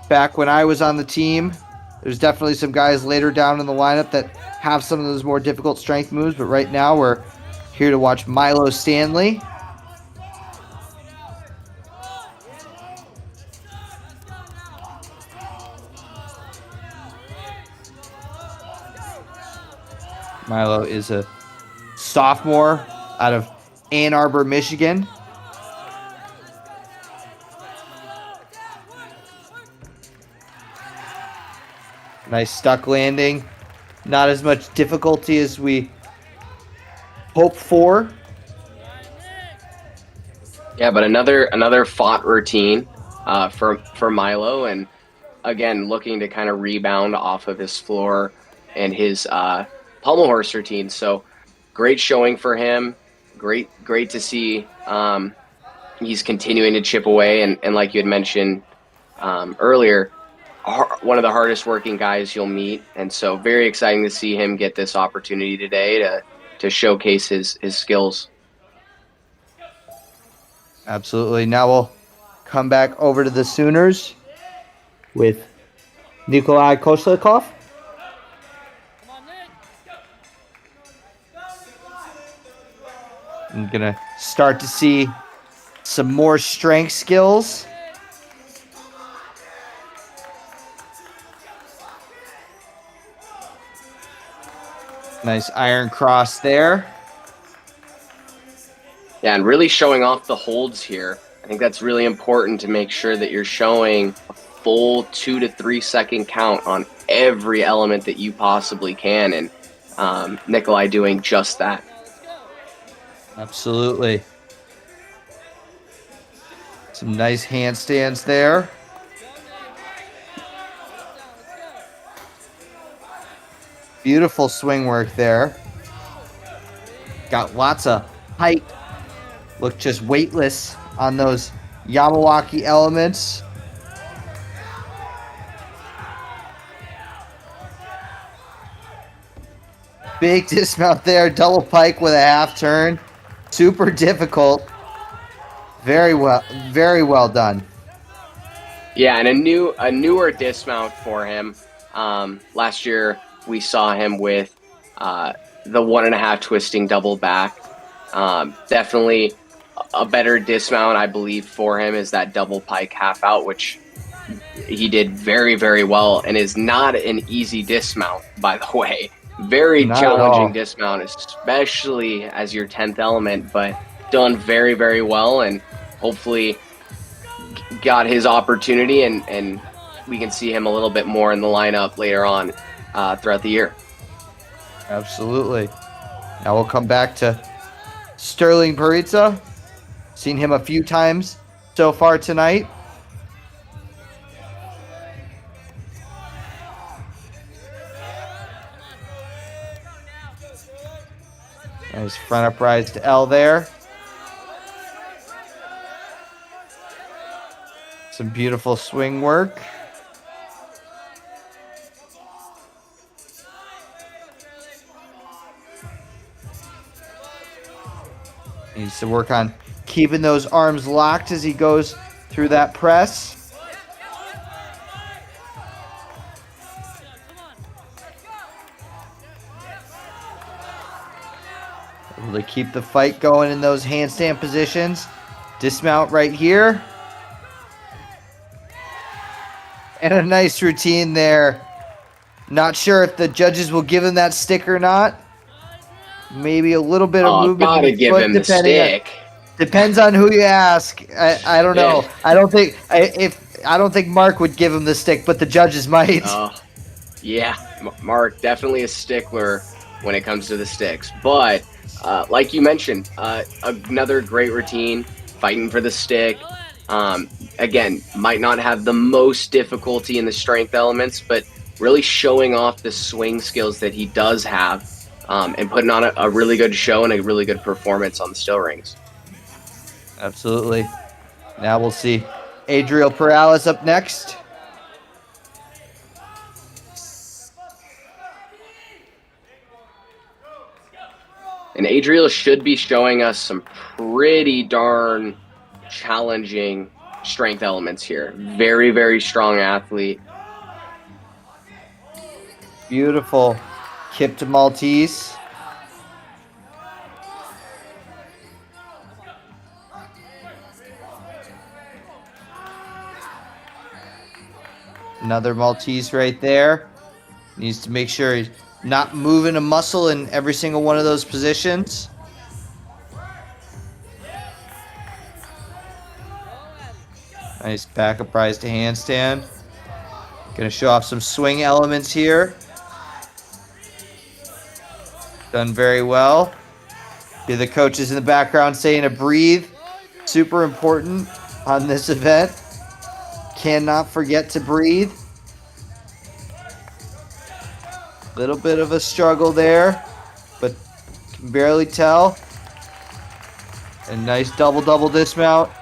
back when I was on the team. There's definitely some guys later down in the lineup that have some of those more difficult strength moves, but right now we're here to watch Milo Stanley. Milo is a sophomore out of Ann Arbor, Michigan. Nice stuck landing. Not as much difficulty as we hoped for. Yeah, but another fought routine for Milo, and again looking to kind of rebound off of his floor and his pommel horse routine. So great showing for him. Great to see he's continuing to chip away, and like you had mentioned earlier, one of the hardest working guys you'll meet, and so very exciting to see him get this opportunity today to showcase his skills. Absolutely. Now we'll come back over to the Sooners. with Nikolai Koshlikov. I'm going to start to see some more strength skills. Nice iron cross there. Yeah, and really showing off the holds here. I think that's really important to make sure that you're showing a full 2 to 3 second count on every element that you possibly can, and Nikolai doing just that. Absolutely. Some nice handstands there. Beautiful swing work there. Got lots of height. Looked just weightless on those Yamawaki elements. Big dismount there. Double pike with a half turn. Super difficult. Very well done. Yeah, and a newer dismount for him. Last year we saw him with the 1.5 twisting double back. Definitely a better dismount, I believe, for him is that double pike half out, which he did very, very well, and is not an easy dismount, by the way. Very Not challenging dismount, especially as your 10th element, but done very, very well, and hopefully got his opportunity, and we can see him a little bit more in the lineup later on throughout the year. Absolutely. Now we'll come back to Sterling Paritza. Seen him a few times so far tonight. Nice front uprise to L there. Some beautiful swing work. Needs to work on keeping those arms locked as he goes through that press. Able to keep the fight going in those handstand positions. Dismount right here. And a nice routine there. Not sure if the judges will give him that stick or not. Maybe a little bit of movement. Gotta give him the stick. Depends on who you ask. I don't know. I don't think Mark would give him the stick, but the judges might. Yeah, Mark definitely a stickler when it comes to the sticks. But like you mentioned, another great routine, fighting for the stick. Again, might not have the most difficulty in the strength elements, but really showing off the swing skills that he does have, and putting on a really good show and a really good performance on the still rings. Absolutely. Now we'll see Adriel Perales up next. And Adriel should be showing us some pretty darn challenging strength elements here. Very, very strong athlete. Beautiful kip to Maltese. Another Maltese right there. Needs to make sure he's not moving a muscle in every single one of those positions. Nice back uprise to handstand. Gonna show off some swing elements here. Done very well. Be the coaches in the background saying to breathe. Super important on this event. Cannot forget to breathe. Little bit of a struggle there, but can barely tell. A nice double dismount.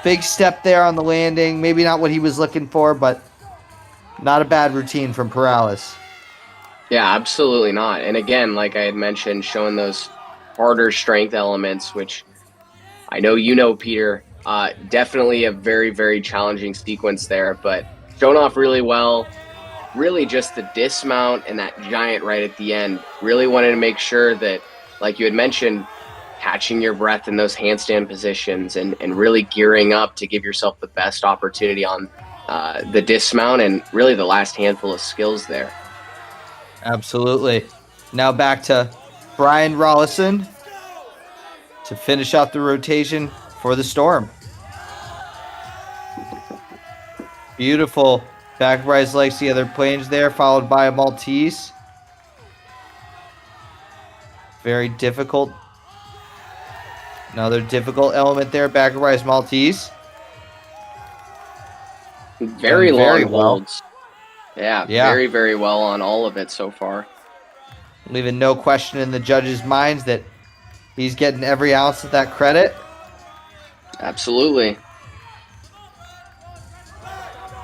Big step there on the landing. Maybe not what he was looking for, but not a bad routine from Perales. Yeah, absolutely not. And again, like I had mentioned, showing those harder strength elements, which I know you know, Peter, definitely a very, very challenging sequence there, but shown off really well. Really just the dismount and that giant right at the end. Really wanted to make sure that, like you had mentioned, catching your breath in those handstand positions and really gearing up to give yourself the best opportunity on the dismount and really the last handful of skills there. Absolutely. Now back to Brian Rollison to finish off the rotation for the Storm. Beautiful back rise legs together plange there, followed by a Maltese. Very difficult. Another difficult element there, back rise Maltese. Very long well. holds. Yeah, very, very well on all of it so far. Leaving no question in the judges' minds that he's getting every ounce of that credit. Absolutely.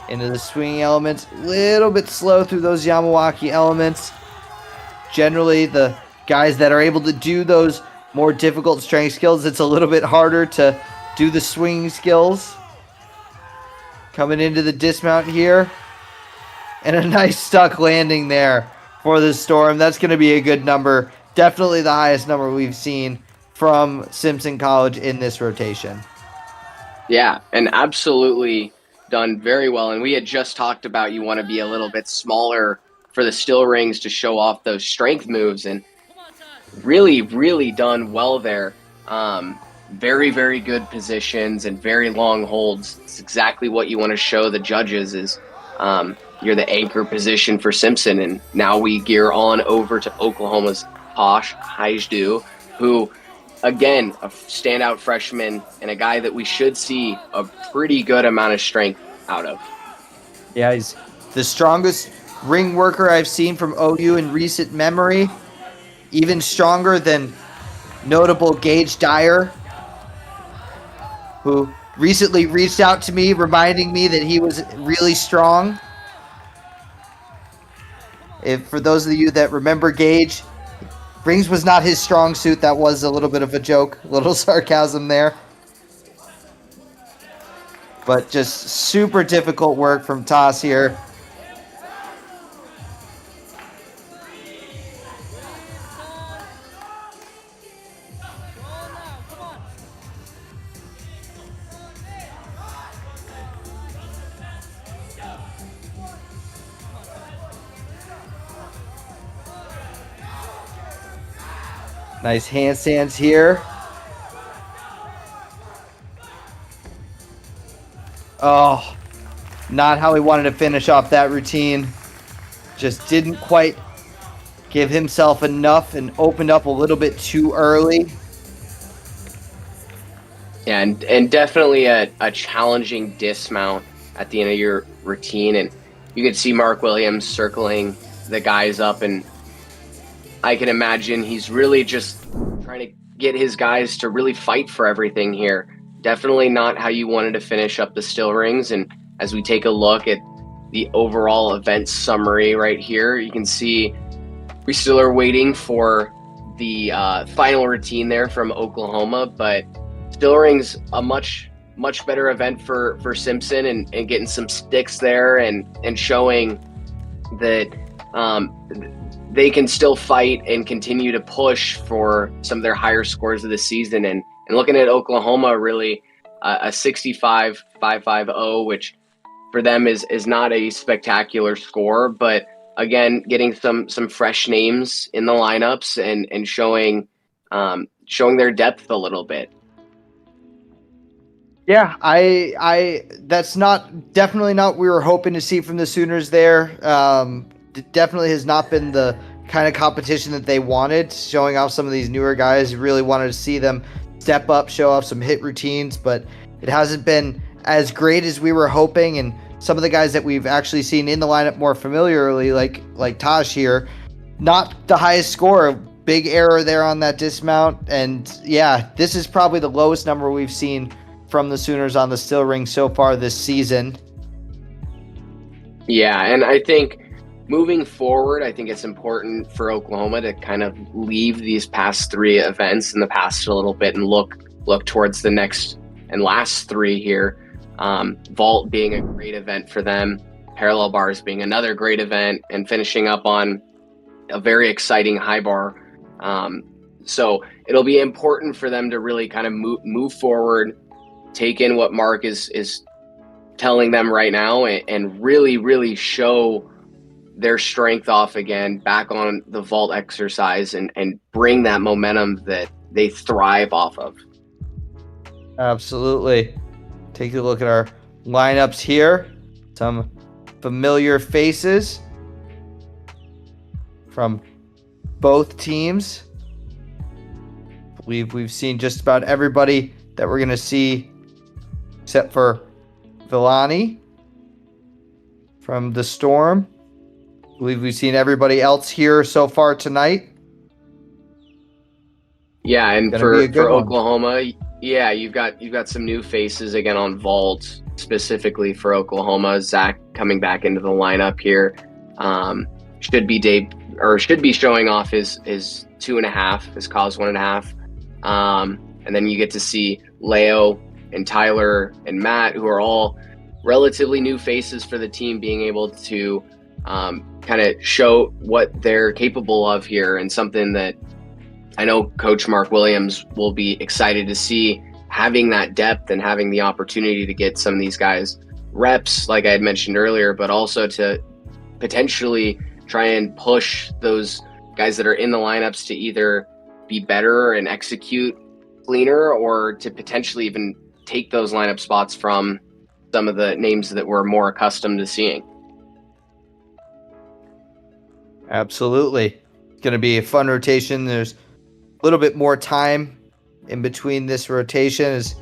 Into the swinging elements. A little bit slow through those Yamawaki elements. Generally, the guys that are able to do those more difficult strength skills, it's a little bit harder to do the swinging skills. Coming into the dismount here. And a nice stuck landing there for the Storm. That's going to be a good number. Definitely the highest number we've seen from Simpson College in this rotation. Yeah, and absolutely done very well. And we had just talked about you want to be a little bit smaller for the still rings to show off those strength moves, and really, really done well there. Very, very good positions and very long holds. It's exactly what you want to show the judges is you're the anchor position for Simpson. And now we gear on over to Oklahoma's Tosh Hajdu, who, again, a standout freshman and a guy that we should see a pretty good amount of strength out of. Yeah, he's the strongest ring worker I've seen from OU in recent memory. Even stronger than notable Gage Dyer, who recently reached out to me reminding me that he was really strong. For those of you that remember Gage, rings was not his strong suit. That was a little bit of a joke, a little sarcasm there. But just super difficult work from Toss here. Nice handstands here. Oh, not how he wanted to finish off that routine. Just didn't quite give himself enough and opened up a little bit too early. Yeah, and definitely a challenging dismount at the end of your routine. And you could see Mark Williams circling the guys up, and I can imagine he's really just trying to get his guys to really fight for everything here. Definitely not how you wanted to finish up the still rings. And as we take a look at the overall event summary right here, you can see we still are waiting for the final routine there from Oklahoma, but still rings a much better event for Simpson and getting some sticks there and showing that they can still fight and continue to push for some of their higher scores of the season. And looking at Oklahoma, really a 65.550, which for them is not a spectacular score, but again, getting some fresh names in the lineups and showing their depth a little bit. Yeah, I that's definitely not what we were hoping to see from the Sooners there. Definitely has not been the kind of competition that they wanted, showing off some of these newer guys. Really wanted to see them step up, show off some hit routines, but it hasn't been as great as we were hoping. And some of the guys that we've actually seen in the lineup more familiarly, like Tosh here, not the highest score. Big error there on that dismount. And yeah, this is probably the lowest number we've seen from the Sooners on the still ring so far this season. Yeah, and I think moving forward, I think it's important for Oklahoma to kind of leave these past three events in the past a little bit and look towards the next and last three here. Vault being a great event for them, parallel bars being another great event, and finishing up on a very exciting high bar. So it'll be important for them to really kind of move forward, take in what Mark is telling them right now, and really show their strength off again, back on the vault exercise, and bring that momentum that they thrive off of. Absolutely. Take a look at our lineups here. Some familiar faces from both teams. I believe we've seen just about everybody that we're going to see, except for Villani from the Storm. I believe we've seen everybody else here so far tonight. Yeah, and for Oklahoma, yeah, you've got some new faces again on vault, specifically for Oklahoma. Zach coming back into the lineup here, should be showing off his 2.5, his cause 1.5, and then you get to see Leo and Tyler and Matt, who are all relatively new faces for the team, being able to kind of show what they're capable of here, and something that I know Coach Mark Williams will be excited to see, having that depth and having the opportunity to get some of these guys reps, like I had mentioned earlier, but also to potentially try and push those guys that are in the lineups to either be better and execute cleaner, or to potentially even take those lineup spots from some of the names that we're more accustomed to seeing. Absolutely. It's going to be a fun rotation. There's a little bit more time in between this rotation as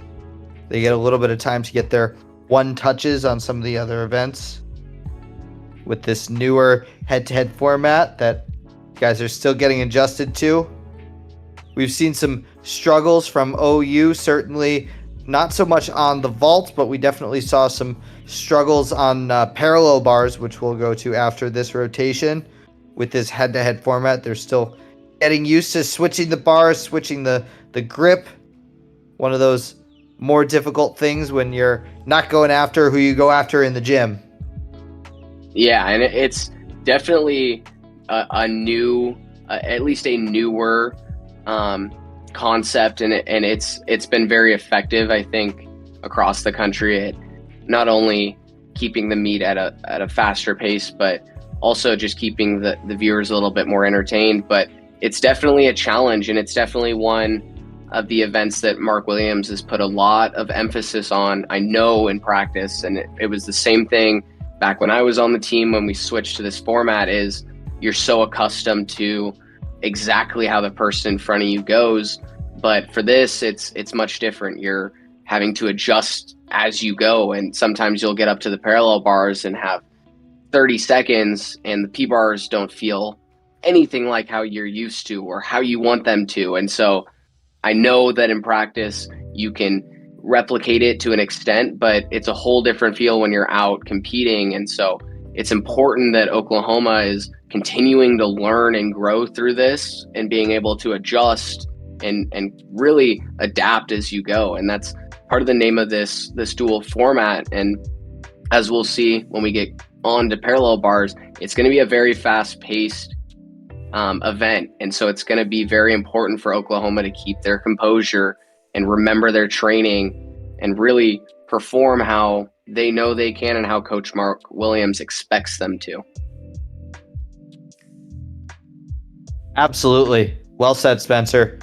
they get a little bit of time to get their one touches on some of the other events with this newer head-to-head format that guys are still getting adjusted to. We've seen some struggles from OU, certainly not so much on the vault, but we definitely saw some struggles on parallel bars, which we'll go to after this rotation. With this head-to-head format, they're still getting used to switching the bars, switching the grip. One of those more difficult things when you're not going after who you go after in the gym. Yeah, and it's definitely a new, at least a newer concept, and it's been very effective, I think, across the country at not only keeping the meet at a faster pace, but also just keeping the viewers a little bit more entertained. But it's definitely a challenge, and it's definitely one of the events that Mark Williams has put a lot of emphasis on, I know, in practice. And it was the same thing back when I was on the team when we switched to this format. Is you're so accustomed to exactly how the person in front of you goes, but for this it's much different. You're having to adjust as you go, and sometimes you'll get up to the parallel bars and have 30 seconds and the P bars don't feel anything like how you're used to or how you want them to. And so I know that in practice you can replicate it to an extent, but it's a whole different feel when you're out competing. And so it's important that Oklahoma is continuing to learn and grow through this, and being able to adjust and really adapt as you go. And that's part of the name of this dual format. And as we'll see when we get on to parallel bars, it's going to be a very fast-paced event. And so it's going to be very important for Oklahoma to keep their composure and remember their training and really perform how they know they can and how Coach Mark Williams expects them to. Absolutely. Well said, Spencer.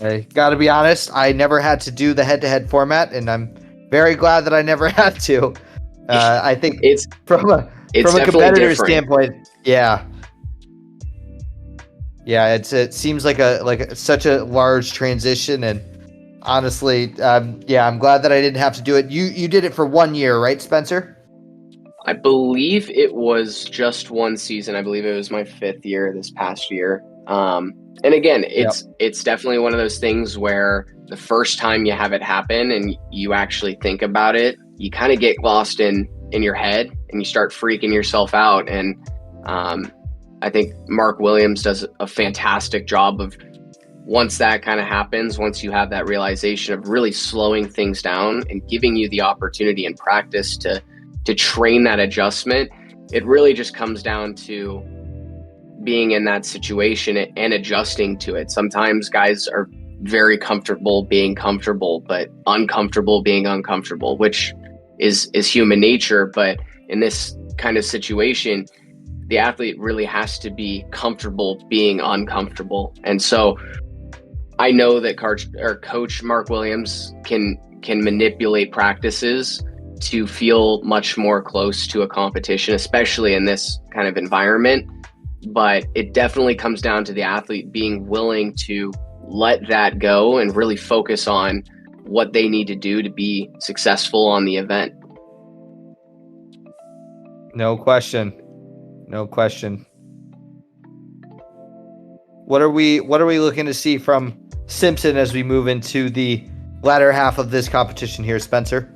I got to be honest, I never had to do the head-to-head format, and I'm very glad that I never had to. I think it's from a competitor standpoint, yeah, it seems like such a large transition, and honestly, I'm glad that I didn't have to do it. You did it for 1 year, right, Spencer? I believe it was just one season. I believe it was my 5th year this past year. And again, it's definitely one of those things where the first time you have it happen and you actually think about it, you kind of get lost in your head and you start freaking yourself out. And I think Mark Williams does a fantastic job of, once that kind of happens, once you have that realization of really slowing things down and giving you the opportunity in practice to to train that adjustment. It really just comes down to being in that situation and adjusting to it. Sometimes guys are very comfortable being comfortable, but uncomfortable being uncomfortable, which is human nature. But in this kind of situation, the athlete really has to be comfortable being uncomfortable. And so I know that Coach Mark Williams can manipulate practices to feel much more close to a competition, especially in this kind of environment. But it definitely comes down to the athlete being willing to let that go and really focus on what they need to do to be successful on the event. No question. No question. What are we looking to see from Simpson as we move into the latter half of this competition here, Spencer?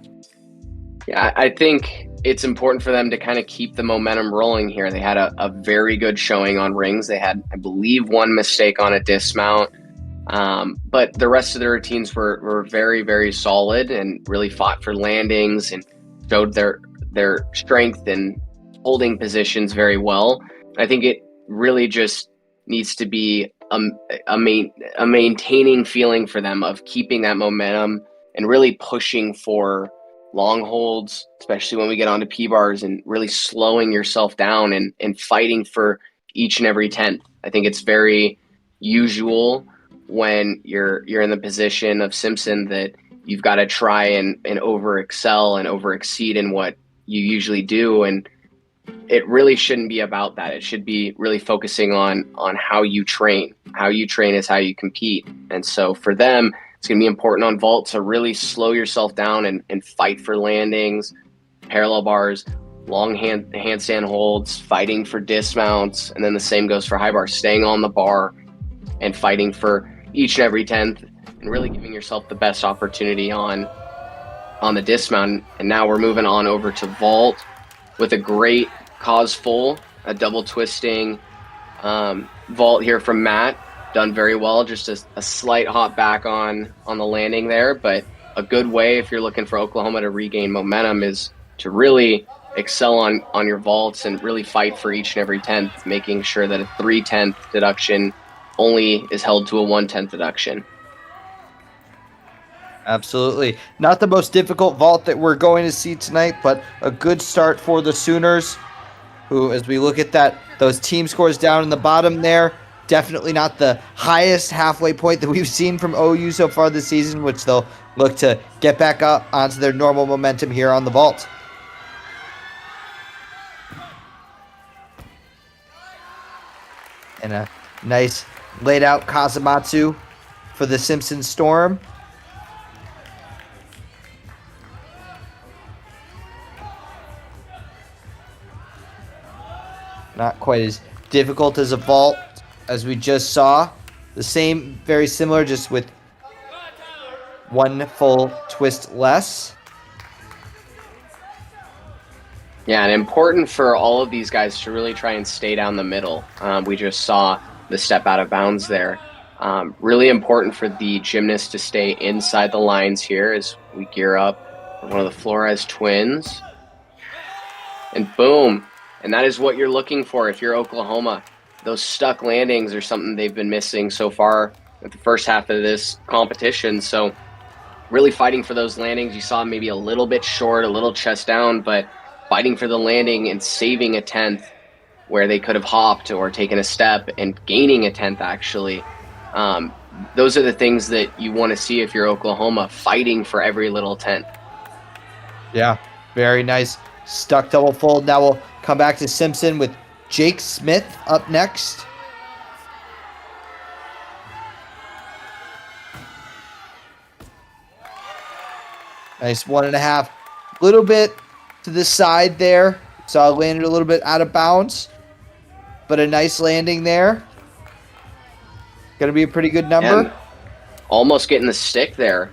Yeah, I think it's important for them to kind of keep the momentum rolling here. They had a very good showing on rings. They had, I believe, one mistake on a dismount. But the rest of the routines were very, very solid and really fought for landings and showed their strength in holding positions very well. I think it really just needs to be a maintaining feeling for them of keeping that momentum and really pushing for long holds, especially when we get onto P-bars, and really slowing yourself down and fighting for each and every 10th. I think it's very usual when you're in the position of Simpson that you've got to try and over excel and over exceed in what you usually do. And it really shouldn't be about that. It should be really focusing on how you train. How you train is how you compete. And so for them, it's going to be important on vault to really slow yourself down and fight for landings, parallel bars, long handstand holds, fighting for dismounts. And then the same goes for high bars, staying on the bar and fighting for each and every 10th and really giving yourself the best opportunity on the dismount. And now we're moving on over to vault with a great cause full, a double twisting vault here from Matt. Done very well, just a slight hop back on the landing there, but a good way if you're looking for Oklahoma to regain momentum is to really excel on your vaults and really fight for each and every 10th, making sure that a 3/10 deduction only is held to a 1/10 deduction. Absolutely. Not the most difficult vault that we're going to see tonight, but a good start for the Sooners, who, as we look at those team scores down in the bottom there, definitely not the highest halfway point that we've seen from OU so far this season, which they'll look to get back up onto their normal momentum here on the vault. And a nice laid out Kazamatsu for the Simpson Storm. Not quite as difficult as a vault as we just saw. The same, very similar, just with one full twist less. Yeah, and important for all of these guys to really try and stay down the middle. We just saw the step out of bounds there. Really important for the gymnast to stay inside the lines here as we gear up for one of the Flores twins. And boom. And that is what you're looking for if you're Oklahoma. Those stuck landings are something they've been missing so far at the first half of this competition. So really fighting for those landings. You saw maybe a little bit short, a little chest down, but fighting for the landing and saving a 10th where they could have hopped or taken a step and gaining a 10th actually. Those are the things that you want to see if you're Oklahoma, fighting for every little 10th. Yeah, very nice. Stuck double fold. Now we'll come back to Simpson with Jake Smith up next. Nice 1.5. Little bit to the side there. Saw it landed a little bit out of bounds, but a nice landing there. Going to be a pretty good number. And almost getting the stick there.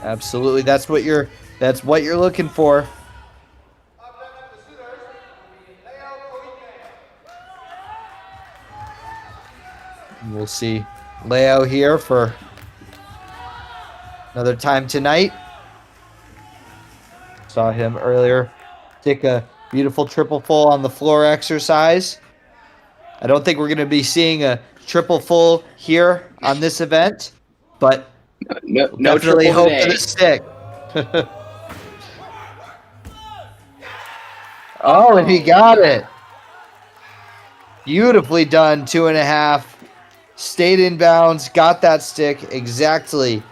Absolutely. That's what you're looking for. We'll see Leo here for another time tonight. saw him earlier take a beautiful triple full on the floor exercise. I don't think we're going to be seeing a triple full here on this event, but No, we'll no definitely triple hope today. for the stick. Oh, and he got it. Beautifully done, 2.5. Stayed in bounds, got that stick, exactly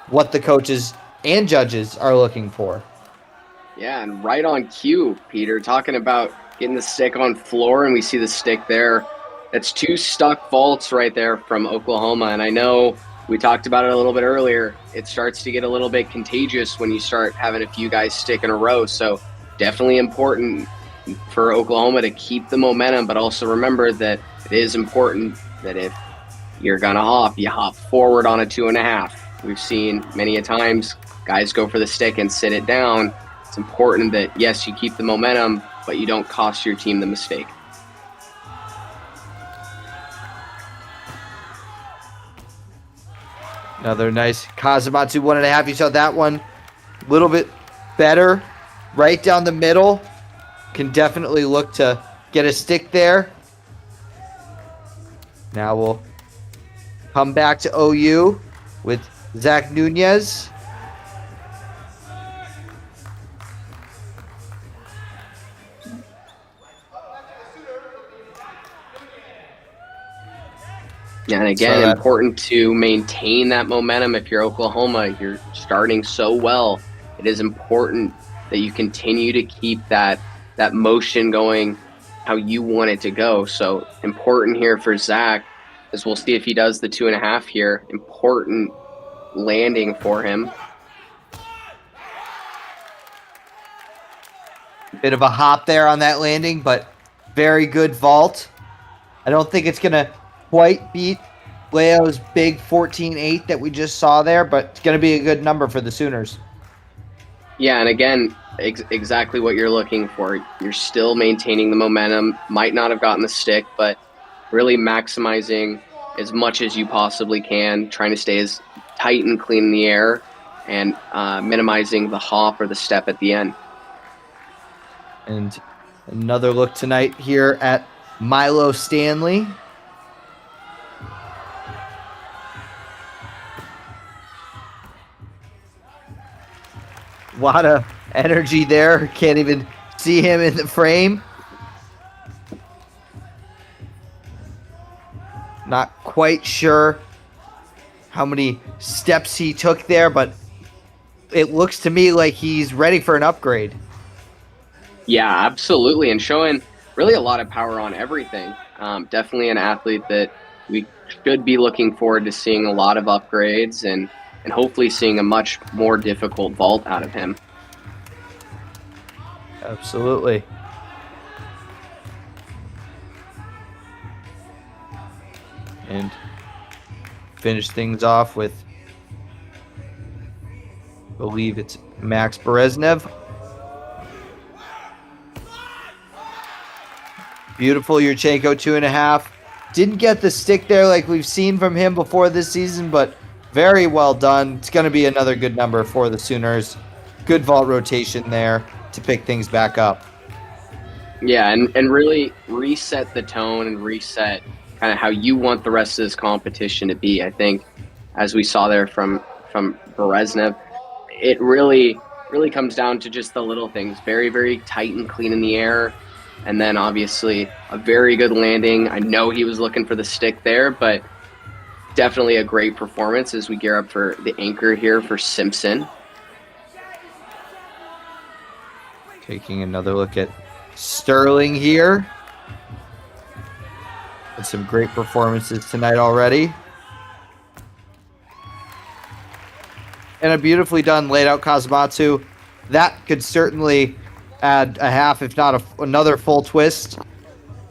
what the coaches and judges are looking for. Yeah, and right on cue, Peter, talking about getting the stick on floor, and we see the stick there. That's 2 stuck vaults right there from Oklahoma, and I know we talked about it a little bit earlier. It starts to get a little bit contagious when you start having a few guys stick in a row, so definitely important for Oklahoma to keep the momentum, but also remember that it is important that if you're going to hop, you hop forward on a 2.5. We've seen many a times guys go for the stick and sit it down. It's important that, yes, you keep the momentum, but you don't cost your team the mistake. Another nice Kazumatsu 1.5. You saw that one a little bit better. Right down the middle. Can definitely look to get a stick there. Now we'll come back to OU with Zach Nunez. Yeah, and again, important to maintain that momentum. If you're Oklahoma, you're starting so well. It is important that you continue to keep that motion going how you want it to go. So important here for Zach, as we'll see if he does the 2.5 here. Important landing for him. Bit of a hop there on that landing, but very good vault. I don't think it's going to quite beat Leo's big 14.8 that we just saw there, but it's going to be a good number for the Sooners. Yeah, and again, exactly what you're looking for. You're still maintaining the momentum. Might not have gotten the stick, but really maximizing as much as you possibly can, trying to stay as tight and clean in the air, and minimizing the hop or the step at the end. And another look tonight here at Milo Stanley. A lot of energy there. Can't even see him in the frame. Not quite sure how many steps he took there, but it looks to me like he's ready for an upgrade. Yeah, absolutely. And showing really a lot of power on everything. Definitely an athlete that we should be looking forward to seeing a lot of upgrades and hopefully seeing a much more difficult vault out of him. Absolutely. And finish things off with, I believe it's Max Bereznev. Beautiful Yurchenko 2.5. Didn't get the stick there like we've seen from him before this season, but very well done. It's going to be another good number for the Sooners. Good vault rotation there to pick things back up. Yeah, and really reset the tone and reset kind of how you want the rest of this competition to be. I think, as we saw there from Bereznev, it really comes down to just the little things. Very, very tight and clean in the air. And then obviously a very good landing. I know he was looking for the stick there, but definitely a great performance as we gear up for the anchor here for Simpson. Taking another look at Sterling here. With some great performances tonight already. And a beautifully done laid out Kazumatsu. That could certainly add a half, if not another full twist.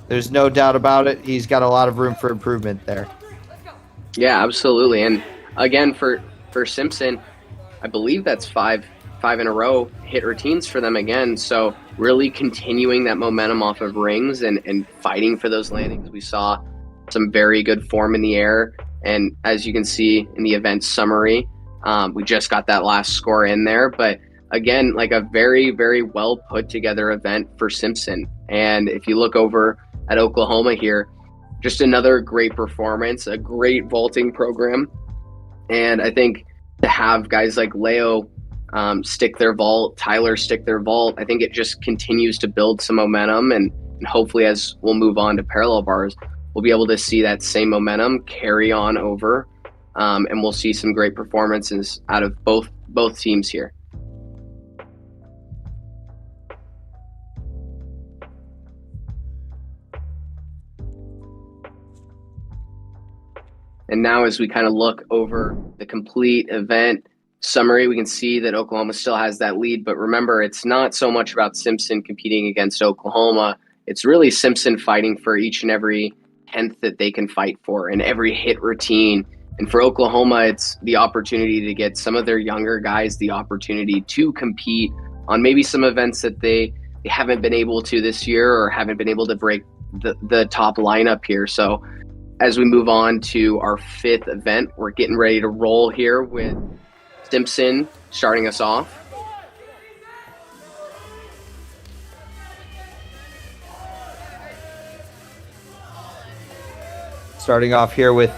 There's no doubt about it. He's got a lot of room for improvement there. Yeah, absolutely. And again, for Simpson, I believe that's five in a row hit routines for them again. So really continuing that momentum off of rings and fighting for those landings. We saw some very good form in the air. And as you can see in the event summary, we just got that last score in there, but again, like a very, very well put together event for Simpson. And if you look over at Oklahoma here, just another great performance, a great vaulting program. And I think to have guys like Leo stick their vault, Tyler stick their vault, I think it just continues to build some momentum. And hopefully as we'll move on to parallel bars, we'll be able to see that same momentum carry on over. And we'll see some great performances out of both teams here. And now as we kind of look over the complete event summary, we can see that Oklahoma still has that lead. But remember, it's not so much about Simpson competing against Oklahoma. It's really Simpson fighting for each and every 10th that they can fight for and every hit routine. And for Oklahoma, it's the opportunity to get some of their younger guys the opportunity to compete on maybe some events that they haven't been able to this year or haven't been able to break the top lineup here. So as we move on to our 5th event, we're getting ready to roll here with Simpson starting us off. Starting off here with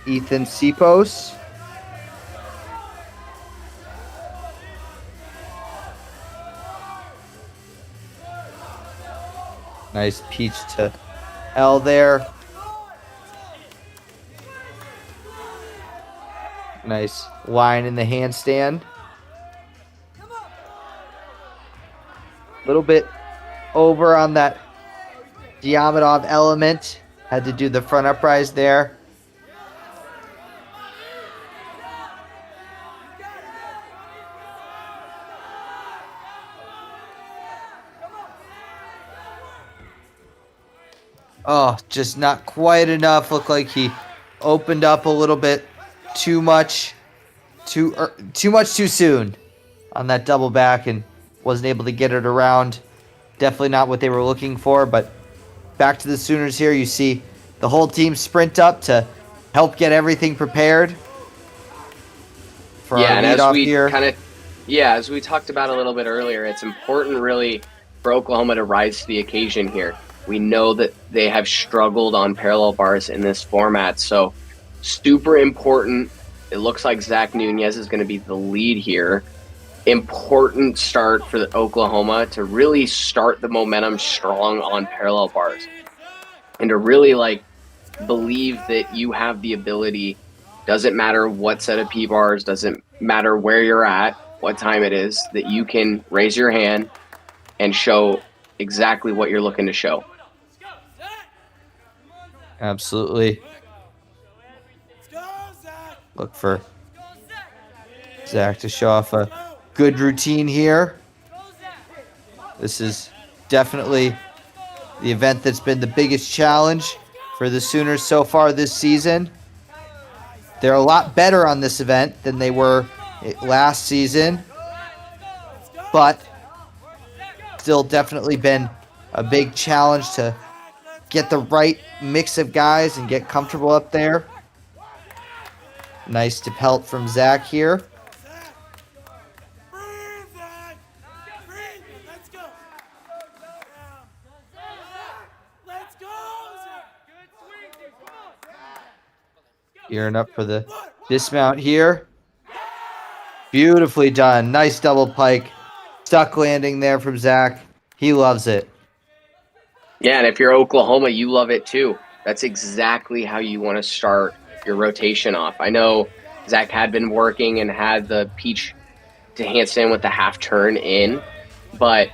Ethan Sipos. Nice peach to L there. Nice line in the handstand. A little bit over on that Diamidov element. Had to do the front uprise there. Oh, just not quite enough. Looked like he opened up a little bit too much too soon on that double back and wasn't able to get it around. Definitely not what they were looking for, but back to the Sooners here. You see the whole team sprint up to help get everything prepared for our leadoff here. As we talked about a little bit earlier, it's important really for Oklahoma to rise to the occasion here. We know that they have struggled on parallel bars in this format, so super important. It looks like Zach Nunez is going to be the lead here. Important start for the Oklahoma to really start the momentum strong on parallel bars and to really believe that you have the ability. Doesn't matter what set of P bars, doesn't matter where you're at, what time it is, that you can raise your hand and show exactly what you're looking to show. Absolutely. Look for Zach to show off a good routine here. This is definitely the event that's been the biggest challenge for the Sooners so far this season. They're a lot better on this event than they were last season, but still definitely been a big challenge to get the right mix of guys and get comfortable up there. Nice to pelt from Zach here. Gearing up for the dismount here. Beautifully done. Nice double pike. Stuck landing there from Zach. He loves it. Yeah, and if you're Oklahoma, you love it too. That's exactly how you want to start your rotation off. I know Zach had been working and had the peach to handstand with the half turn in, but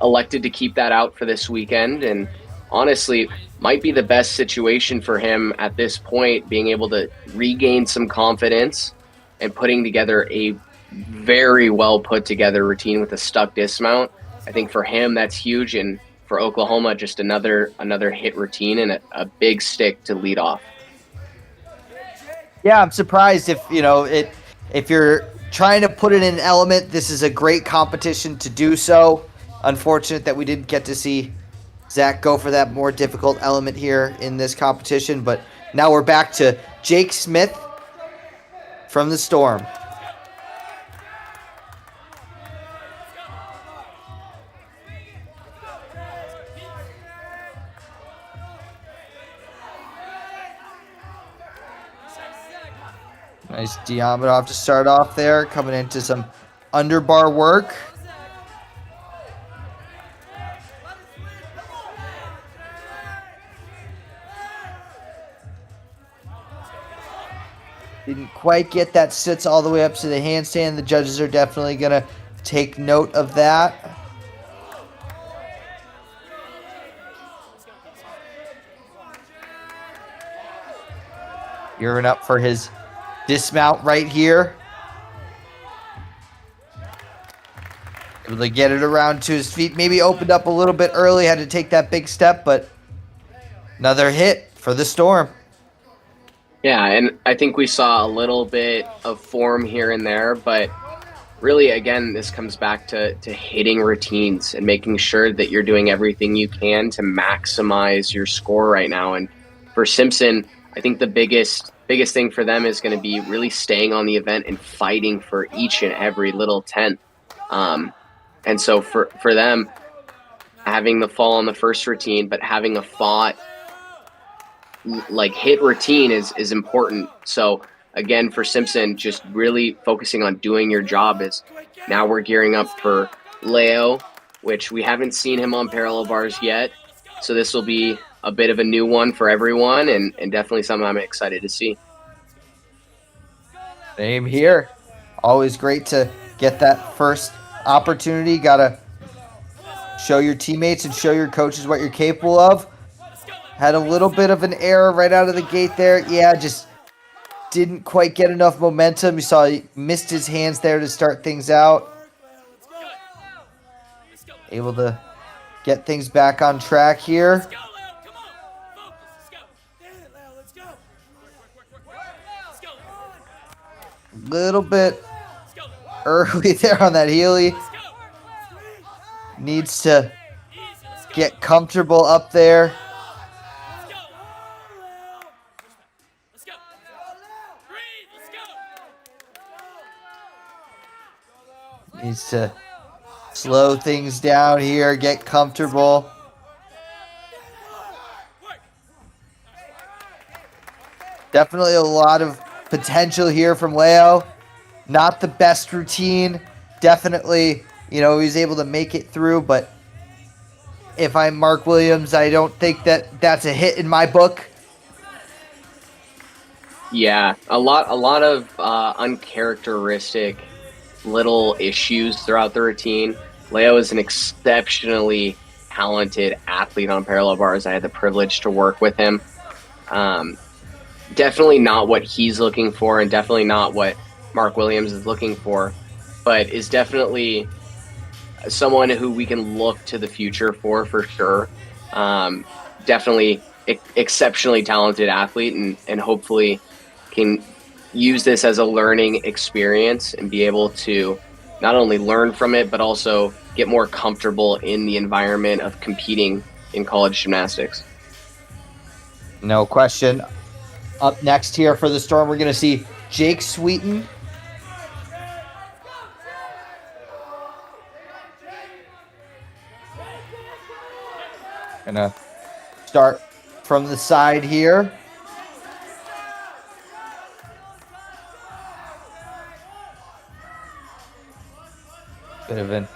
elected to keep that out for this weekend. And honestly, might be the best situation for him at this point, being able to regain some confidence and putting together a very well put together routine with a stuck dismount. I think for him, that's huge. And for Oklahoma, just another hit routine and a big stick to lead off. Yeah, I'm surprised if you're trying to put it in an element, this is a great competition to do so. Unfortunate that we didn't get to see Zach go for that more difficult element here in this competition, but now we're back to Jake Smith from the Storm. Nice Diamondov to start off there, coming into some underbar work. Didn't quite get that sits all the way up to the handstand. The judges are definitely going to take note of that. Gearing up for his dismount right here. Able to get it around to his feet. Maybe opened up a little bit early. Had to take that big step, but another hit for the Storm. Yeah, and I think we saw a little bit of form here and there, but really, again, this comes back to hitting routines and making sure that you're doing everything you can to maximize your score right now. And for Simpson, I think the biggest thing for them is going to be really staying on the event and fighting for each and every little tenth. And so for them, having the fall on the first routine, but having a fought like hit routine is important. So again, for Simpson, just really focusing on doing your job. Is now we're gearing up for Leo, which we haven't seen him on parallel bars yet. So this will be a bit of a new one for everyone, and definitely something I'm excited to see. Same here. Always great to get that first opportunity. Got to show your teammates and show your coaches what you're capable of. Had a little bit of an error right out of the gate there. Yeah, just didn't quite get enough momentum. You saw he missed his hands there to start things out. Able to get things back on track here. Little bit early there on that Healy. Needs to get comfortable up there. Needs to slow things down here, get comfortable. Definitely a lot of potential here from Leo. Not the best routine. Definitely, he was able to make it through, but if I'm Mark Williams, I don't think that that's a hit in my book. Yeah, a lot of uncharacteristic little issues throughout the routine. Leo is an exceptionally talented athlete on parallel bars. I had the privilege to work with him. Definitely not what he's looking for, and definitely not what Mark Williams is looking for, but is definitely someone who we can look to the future for sure. Definitely exceptionally talented athlete, and hopefully can use this as a learning experience and be able to not only learn from it, but also get more comfortable in the environment of competing in college gymnastics. No question. Up next here for the Storm, we're going to see Jake Sweeten. Gonna start from the side here. Bit of an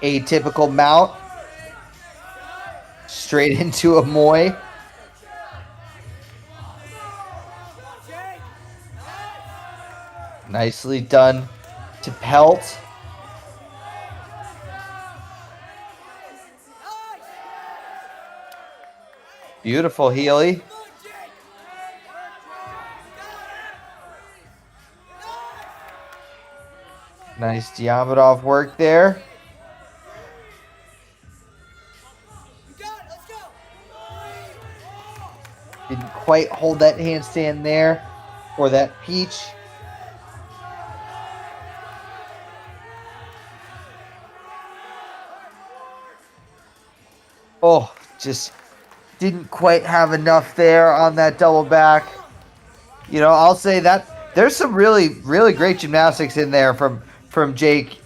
atypical mount. Straight into a Moy. Nicely done to Pelt. Beautiful Healy. Nice Diamondov work there. Didn't quite hold that handstand there for that peach. Oh, just didn't quite have enough there on that double back. I'll say that there's some really, really great gymnastics in there from Jake.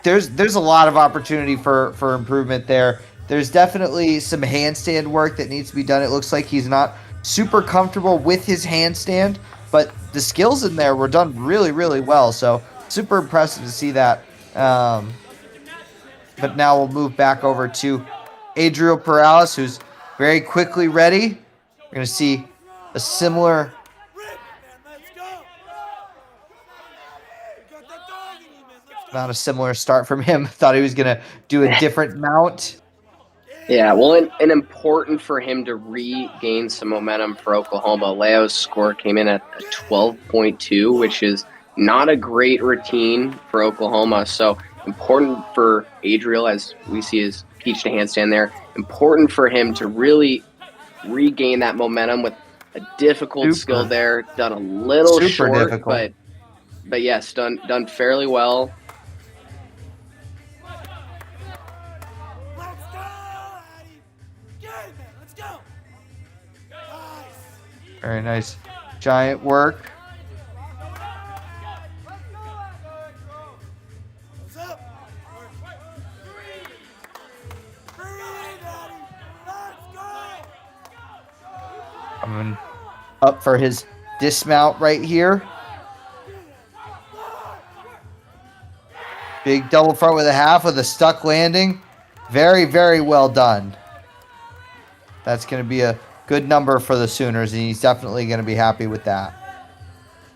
There's a lot of opportunity for improvement there. There's definitely some handstand work that needs to be done. It looks like he's not super comfortable with his handstand, but the skills in there were done really, really well. So super impressive to see that. But now we'll move back over to Adriel Perales, who's very quickly ready. We're going to see a similar not a similar start from him. Thought he was going to do a different mount. Yeah, well, and important for him to regain some momentum for Oklahoma. Leo's score came in at a 12.2, which is not a great routine for Oklahoma. So important for Adriel, as we see his peach to handstand there. Important for him to really regain that momentum with a difficult skill there. Done a little short, difficult. But yes, done fairly well. Very nice giant work. Coming up for his dismount right here. Big double front with a half with a stuck landing. Very, very well done. That's going to be a good number for the Sooners, and he's definitely going to be happy with that.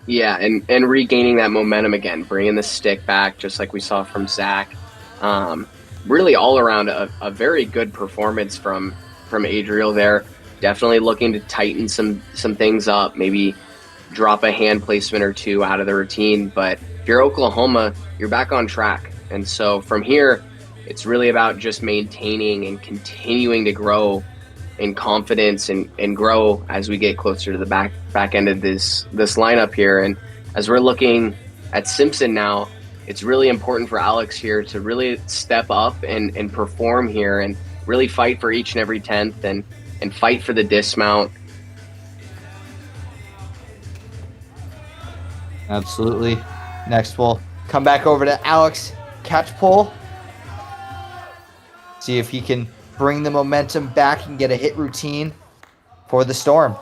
Yeah, and regaining that momentum again, bringing the stick back, just like we saw from Zach. Really all around a very good performance from Adriel there. Definitely looking to tighten some things up, maybe drop a hand placement or two out of the routine. But if you're Oklahoma, you're back on track. And so from here, it's really about just maintaining and continuing to grow in confidence and grow as we get closer to the back end of this lineup here. And as we're looking at Simpson now, it's really important for Alex here to really step up and perform here and really fight for each and every 10th and fight for the dismount. Absolutely. Next we'll come back over to Alex Catchpole. See if he can bring the momentum back and get a hit routine for the Storm.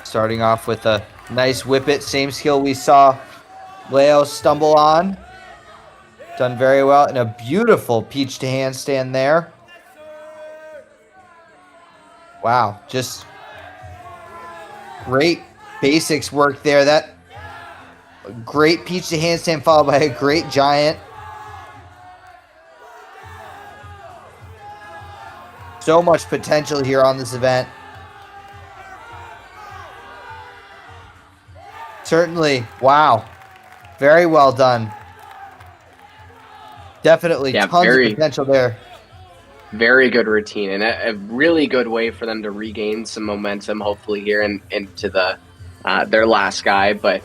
Starting off with a nice whip it, same skill we saw Leo stumble on. Done very well, and a beautiful peach to handstand there. Wow, just great basics work there. That great peach to handstand followed by a great giant. So much potential here on this event. Certainly. Wow. Very well done. Definitely tons of potential there. Very good routine and a really good way for them to regain some momentum, hopefully here and into the their last guy. But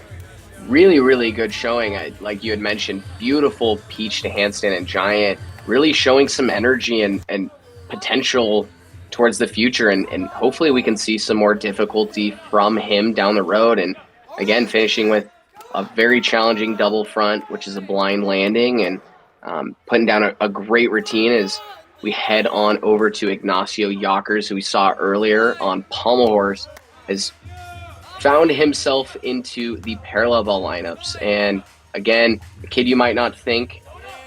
really, really good showing. Like you had mentioned, beautiful peach to handstand and giant, really showing some energy and potential towards the future. And hopefully we can see some more difficulty from him down the road. And again, finishing with a very challenging double front, which is a blind landing, and putting down a great routine as we head on over to Ignacio Yockers, who we saw earlier on Pommel Horse, has found himself into the parallel ball lineups. And again, a kid you might not think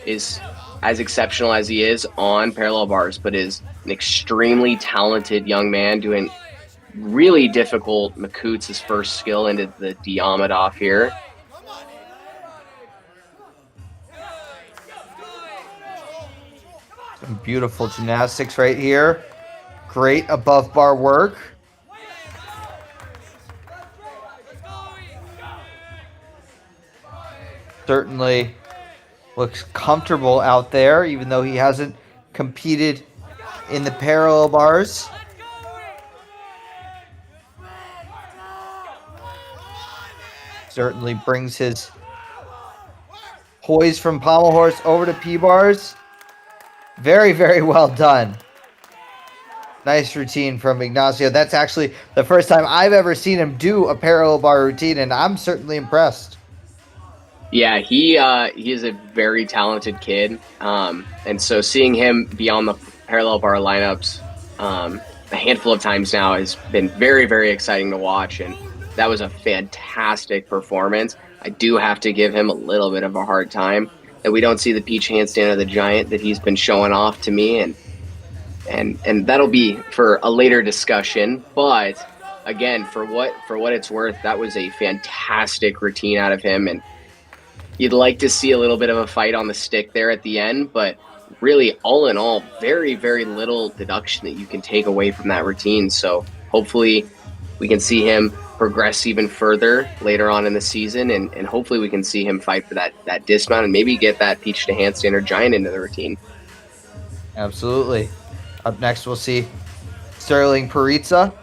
is as exceptional as he is on parallel bars, but is an extremely talented young man doing really difficult Makut's his first skill into the Diamondov here. Some beautiful gymnastics right here. Great above bar work. Certainly looks comfortable out there, even though he hasn't competed in the parallel bars. Certainly brings his poise from pommel horse over to P-bars. Very, very well done. Nice routine from Ignacio. That's actually the first time I've ever seen him do a parallel bar routine, and I'm certainly impressed. Yeah, he is a very talented kid, and so seeing him be on the parallel bar lineups a handful of times now has been very, very exciting to watch, and that was a fantastic performance. I do have to give him a little bit of a hard time that we don't see the peach handstand of the giant that he's been showing off to me, and that'll be for a later discussion. But again, for what it's worth, that was a fantastic routine out of him, and you'd like to see a little bit of a fight on the stick there at the end, but really, all in all, very, very little deduction that you can take away from that routine. So hopefully we can see him progress even further later on in the season, and hopefully we can see him fight for that dismount and maybe get that peach to handstand or giant into the routine. Absolutely. Up next, we'll see Sterling Paritza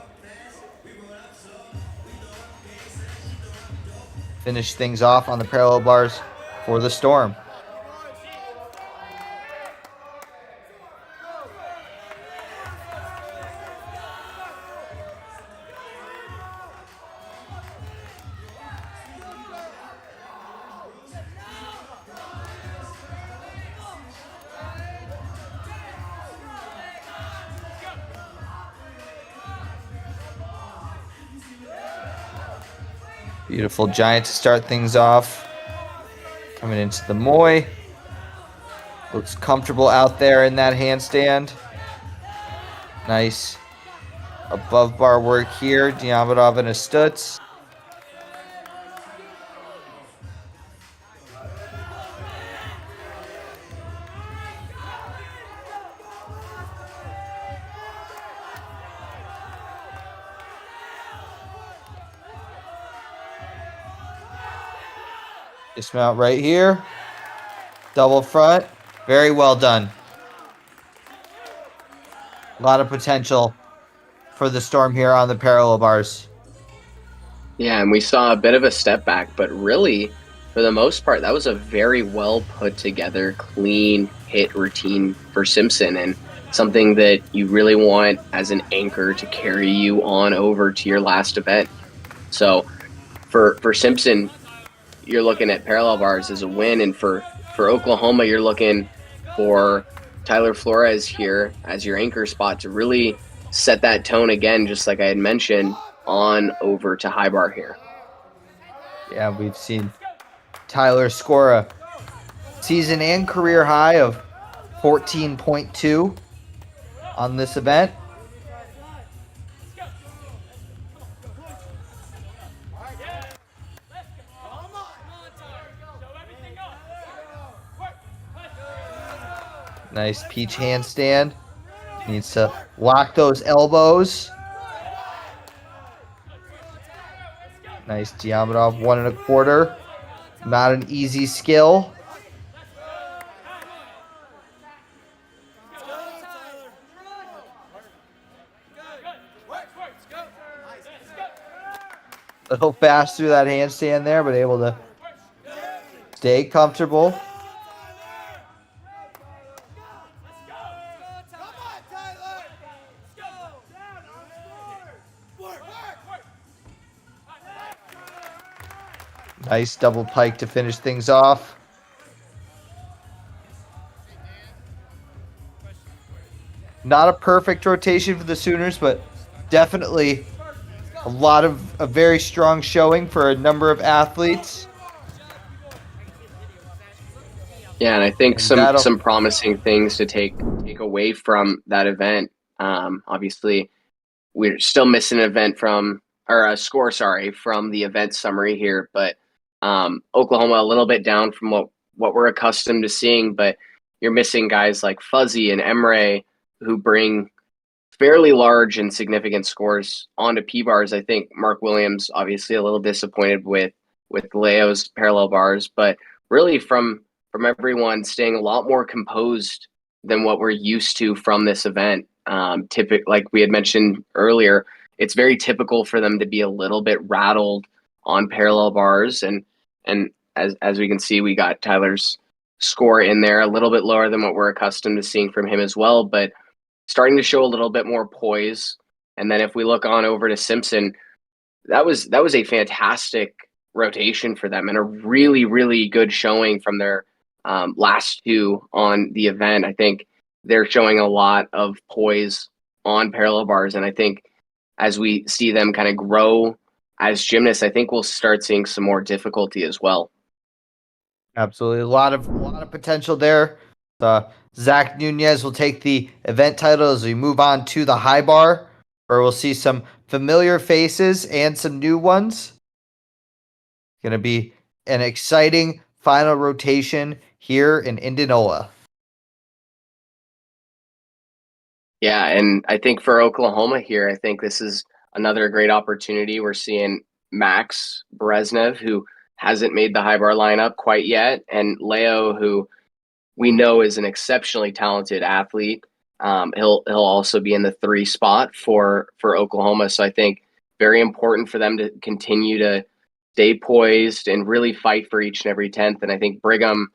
finish things off on the parallel bars for the Storm. Beautiful giant to start things off. Coming into the Moy. Looks comfortable out there in that handstand. Nice above bar work here. Diamondov and a Stutz. Dismount right here. Double front. Very well done. A lot of potential for the Storm here on the parallel bars. Yeah, and we saw a bit of a step back, but really, for the most part, that was a very well put together, clean hit routine for Simpson, and something that you really want as an anchor to carry you on over to your last event. So for Simpson, you're looking at parallel bars as a win, and for Oklahoma, you're looking for Tyler Flores here as your anchor spot to really set that tone again, just like I had mentioned, on over to high bar here. Yeah, we've seen Tyler score a season and career high of 14.2 on this event. Nice peach handstand. Needs to lock those elbows. Nice Diamondov 1 1/4. Not an easy skill. A little fast through that handstand there, but able to stay comfortable. Nice double pike to finish things off. Not a perfect rotation for the Sooners, but definitely a very strong showing for a number of athletes. Yeah, and I think some promising things to take away from that event. Obviously, we're still missing an event from or a score, from the event summary here, but Oklahoma a little bit down from what we're accustomed to seeing. But you're missing guys like Fuzzy and Emre who bring fairly large and significant scores onto P-bars. I think Mark Williams obviously a little disappointed with Leo's parallel bars, but really from everyone staying a lot more composed than what we're used to from this event. Like we had mentioned earlier, it's very typical for them to be a little bit rattled on parallel bars, and as we can see, we got Tyler's score in there a little bit lower than what we're accustomed to seeing from him as well, but starting to show a little bit more poise. And then if we look on over to Simpson, that was a fantastic rotation for them and a really, really good showing from their last two on the event. I think they're showing a lot of poise on parallel bars, and I think as we see them kind of grow as gymnasts, I think we'll start seeing some more difficulty as well. Absolutely, a lot of potential there. Zach Nunez will take the event title as we move on to the high bar, where we'll see some familiar faces and some new ones. Going to be an exciting final rotation here in Indianola. Yeah, and I think for Oklahoma here, I think this is another great opportunity. We're seeing Max Brezhnev, who hasn't made the high bar lineup quite yet, and Leo, who we know is an exceptionally talented athlete. He'll also be in the 3 spot for Oklahoma. So I think very important for them to continue to stay poised and really fight for each and every 10th. And I think Brigham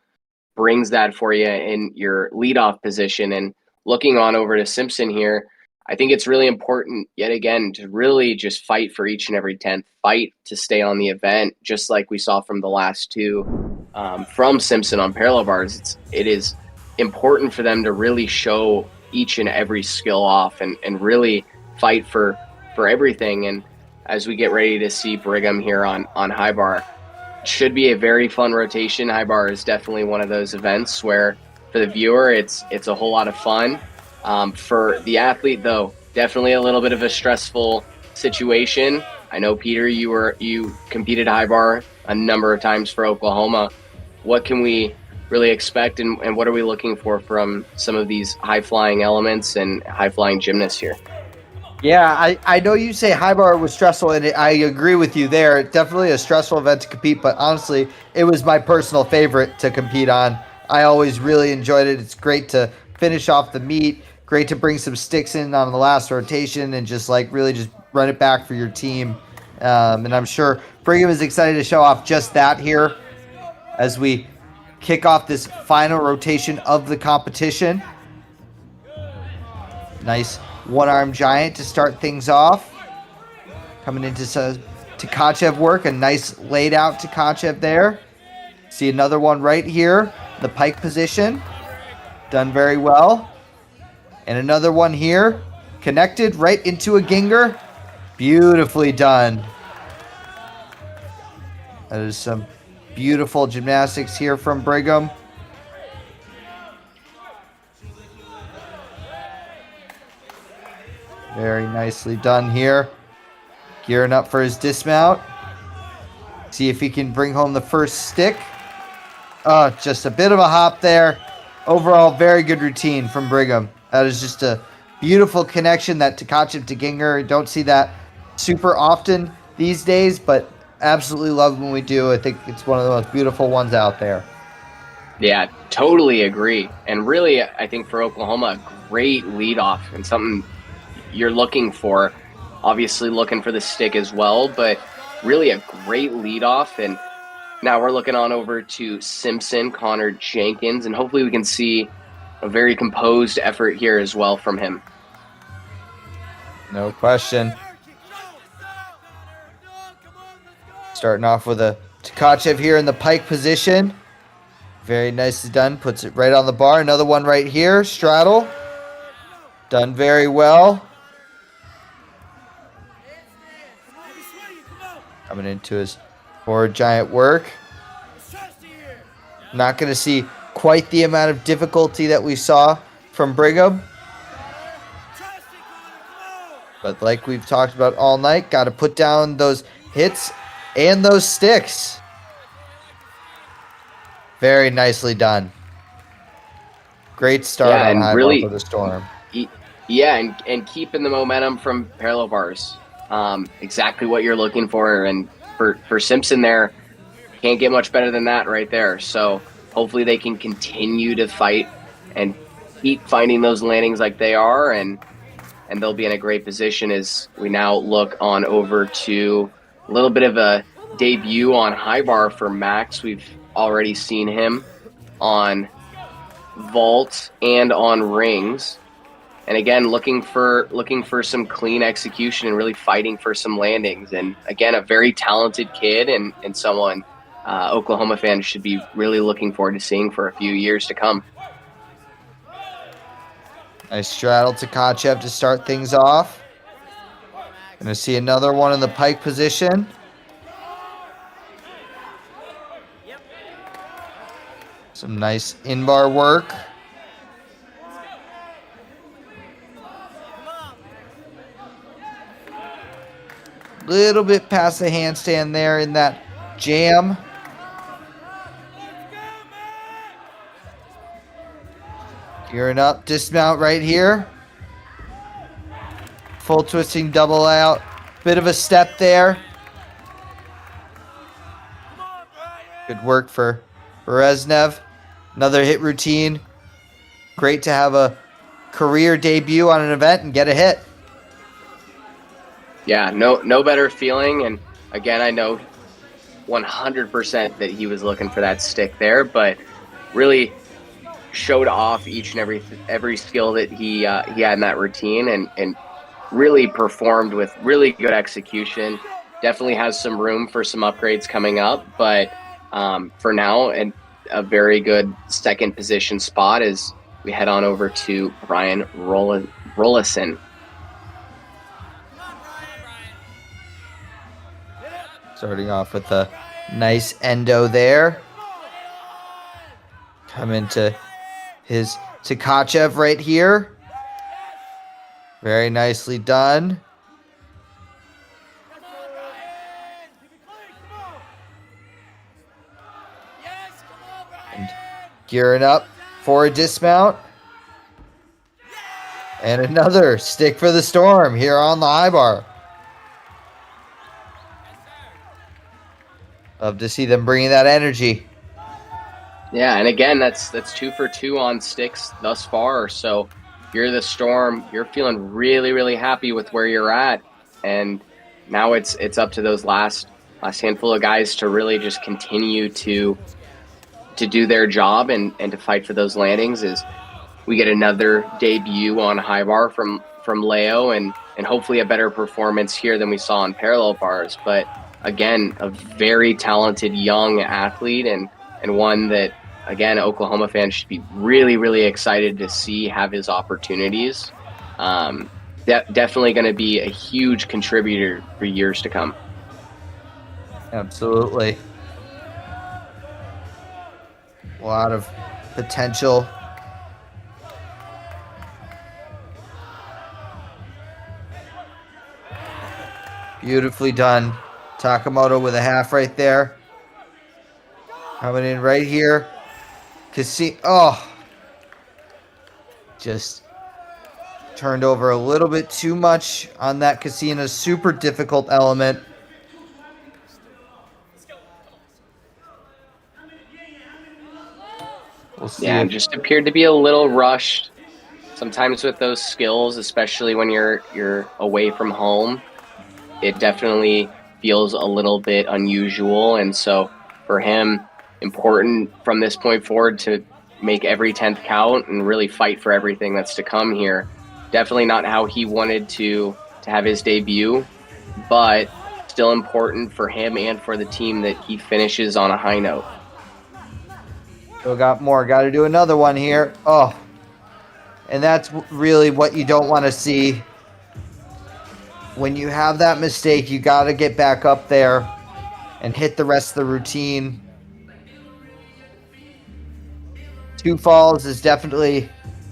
brings that for you in your leadoff position. And looking on over to Simpson here, I think it's really important yet again to really just fight for each and every 10th, fight to stay on the event, just like we saw from the last two from Simpson on parallel bars. It is important for them to really show each and every skill off and really fight for everything. And as we get ready to see Brigham here on high bar, it should be a very fun rotation. High bar is definitely one of those events where for the viewer, it's a whole lot of fun. For the athlete, though, definitely a little bit of a stressful situation. I know, Peter, you competed high bar a number of times for Oklahoma. What can we really expect, and what are we looking for from some of these high-flying elements and high-flying gymnasts here? Yeah, I know you say high bar was stressful, and I agree with you there. Definitely a stressful event to compete, but honestly, it was my personal favorite to compete on. I always really enjoyed it. It's great to finish off the meet. Great to bring some sticks in on the last rotation and just really just run it back for your team. And I'm sure Brigham is excited to show off just that here as we kick off this final rotation of the competition. Nice one-arm giant to start things off. Coming into Tkachev work. A nice laid out Tkachev there. See another one right here. The pike position. Done very well. And another one here. Connected right into a Ginger. Beautifully done. That is some beautiful gymnastics here from Brigham. Very nicely done here. Gearing up for his dismount. See if he can bring home the first stick. Oh, just a bit of a hop there. Overall, very good routine from Brigham. That is just a beautiful connection, that Tkachev to Ginger. Don't see that super often these days, but absolutely love when we do. I think it's one of the most beautiful ones out there. Yeah, totally agree. And really, I think for Oklahoma, a great leadoff and something you're looking for. Obviously looking for the stick as well, but really a great leadoff. And now we're looking on over to Simpson, Connor Jenkins, and hopefully we can see a very composed effort here as well from him. No question. Starting off with a Tkachev here in the pike position. Very nicely done. Puts it right on the bar. Another one right here. Straddle. Done very well. Coming into his forward giant work. Not going to see quite the amount of difficulty that we saw from Brigham. But like we've talked about all night, got to put down those hits and those sticks. Very nicely done. Great start on high bar for the Storm. Yeah, and keeping the momentum from parallel bars. Exactly what you're looking for. And for Simpson there, can't get much better than that right there. So hopefully they can continue to fight and keep finding those landings like they are, and they'll be in a great position as we now look on over to a little bit of a debut on high bar for Max. We've already seen him on vault and on rings. And again, looking for some clean execution and really fighting for some landings. And again, a very talented kid and someone Oklahoma fans should be really looking forward to seeing for a few years to come. Nice straddle to Tkachev to start things off. Gonna see another one in the pike position. Some nice in-bar work. Little bit past the handstand there in that jam. Gearing up, dismount right here. Full twisting double out. Bit of a step there. Good work for Bereznev. Another hit routine. Great to have a career debut on an event and get a hit. Yeah, no better feeling. And again, I know 100% that he was looking for that stick there, but really showed off each and every skill that he had in that routine and really performed with really good execution. Definitely has some room for some upgrades coming up, but for now, and a very good second position spot as we head on over to Brian Rollison. Starting off with a nice endo there. Come into his Tkachev right here. Very nicely done. And gearing up for a dismount. And another stick for the storm here on the high bar. Love to see them bringing that energy. Yeah, and again, that's 2 for 2 on sticks thus far. So you're the Storm. You're feeling really, really happy with where you're at, and now it's up to those last handful of guys to really just continue to do their job and to fight for those landings. As we get another debut on high bar from Leo, and hopefully a better performance here than we saw on parallel bars. But again, a very talented young athlete and one that, again, Oklahoma fans should be really, really excited to see have his opportunities. Definitely going to be a huge contributor for years to come. Absolutely. A lot of potential. Beautifully done. Takamoto with a half right there. Coming in right here. Just turned over a little bit too much on that Casino. Super difficult element. We'll see. Yeah, just appeared to be a little rushed. Sometimes with those skills, especially when you're away from home, it definitely feels a little bit unusual. And so for him, important from this point forward to make every 10th count and really fight for everything that's to come here. Definitely not how he wanted to have his debut, but still important for him and for the team that he finishes on a high note. Still got more. Got to do another one here. Oh, and that's really what you don't want to see. When you have that mistake, you got to get back up there and hit the rest of the routine. 2 falls is definitely,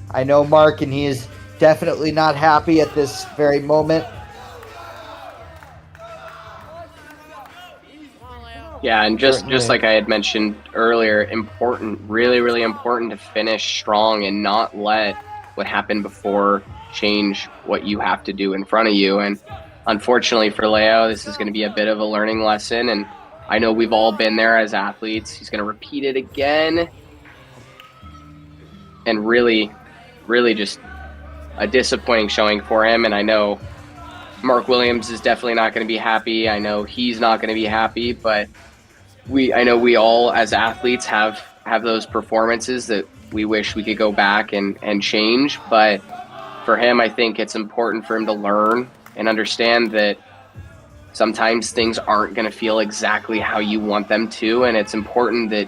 I know Mark, and he is definitely not happy at this very moment. Yeah, and just like I had mentioned earlier, important, really, really important to finish strong and not let what happened before change what you have to do in front of you. And unfortunately for Leo, this is going to be a bit of a learning lesson, and I know we've all been there as athletes. He's going to repeat it again, and really, really just a disappointing showing for him. And I know Mark Williams is definitely not going to be happy. I know he's not going to be happy, but I know we all as athletes have those performances that we wish we could go back and change. But for him, I think it's important for him to learn and understand that sometimes things aren't going to feel exactly how you want them to. And it's important that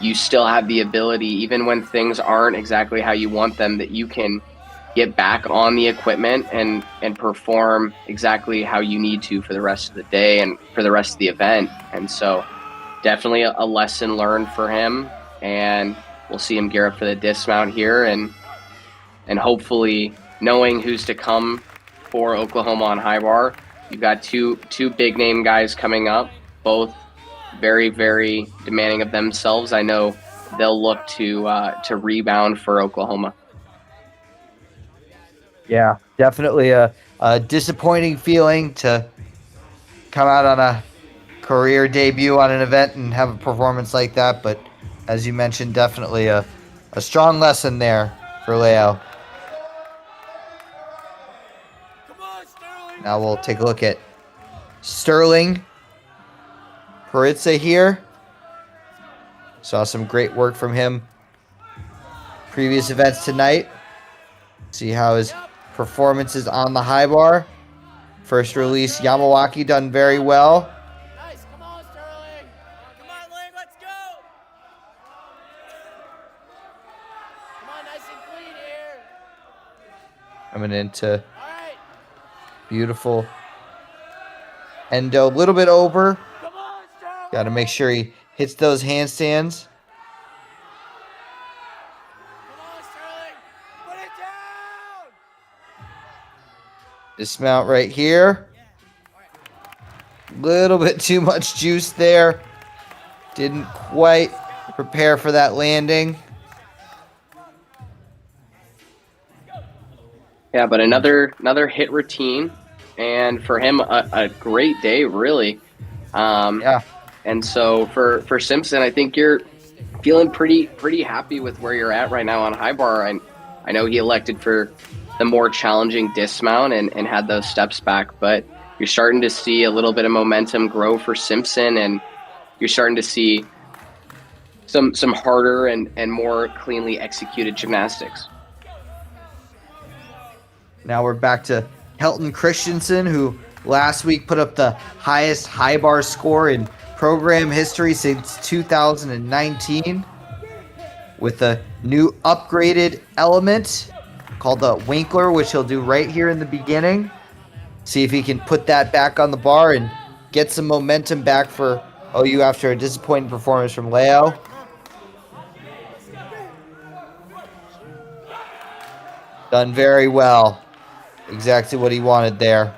you still have the ability, even when things aren't exactly how you want them, that you can get back on the equipment and perform exactly how you need to for the rest of the day and for the rest of the event. And so definitely a lesson learned for him, and we'll see him gear up for the dismount here, and hopefully knowing who's to come for Oklahoma on high bar. You've got two big name guys coming up, both very, very demanding of themselves. I know they'll look to rebound for Oklahoma. Yeah, definitely a disappointing feeling to come out on a career debut on an event and have a performance like that. But as you mentioned, definitely a strong lesson there for Leo. Now we'll take a look at Sterling Peritza here. Saw some great work from him previous events tonight. See how his performances on the high bar. First release, Yamawaki done very well. Nice, come on, Sterling. Come on, Lane, let's go. Come on, nice and clean here. Coming into All right. beautiful endo, a little bit over. Come on, Sterling. Got to make sure he hits those handstands. Come on, Sterling. Put it down. Dismount right here. Little bit too much juice there. Didn't quite prepare for that landing. Yeah, but another hit routine, and for him a great day, really. Yeah. And so for Simpson, I think you're feeling pretty happy with where you're at right now on high bar. And I know he elected for the more challenging dismount and had those steps back, but you're starting to see a little bit of momentum grow for Simpson, and you're starting to see some harder and more cleanly executed gymnastics. Now we're back to Helton Christensen, who last week put up the highest high bar score in program history since 2019 with a new upgraded element called the Winkler, which he'll do right here in the beginning. See if he can put that back on the bar and get some momentum back for OU after a disappointing performance from Leo. Done very well. Exactly what he wanted there.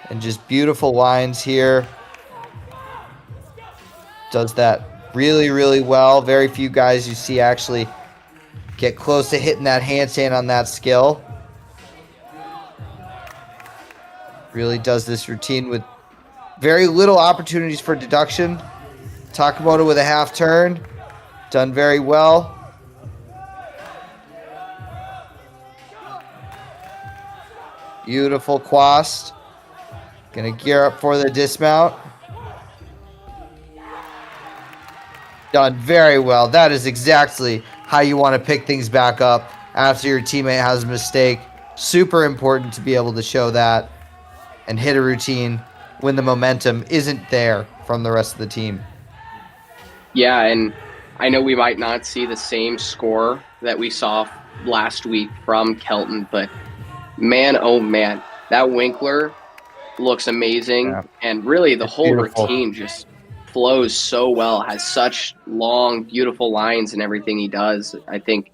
And just beautiful lines here. Does that really, really well. Very few guys you see actually get close to hitting that handstand on that skill. Really does this routine with very little opportunities for deduction. Takamoto with a half turn. Done very well. Beautiful quast. Gonna gear up for the dismount. Done very well. That is exactly how you want to pick things back up after your teammate has a mistake. Super important to be able to show that and hit a routine when the momentum isn't there from the rest of the team. Yeah, and I know we might not see the same score that we saw last week from Kelton, but man, oh man, that Winkler looks amazing. Yeah. And really the whole beautiful. routine just flows so well, has such long, beautiful lines and everything he does. I think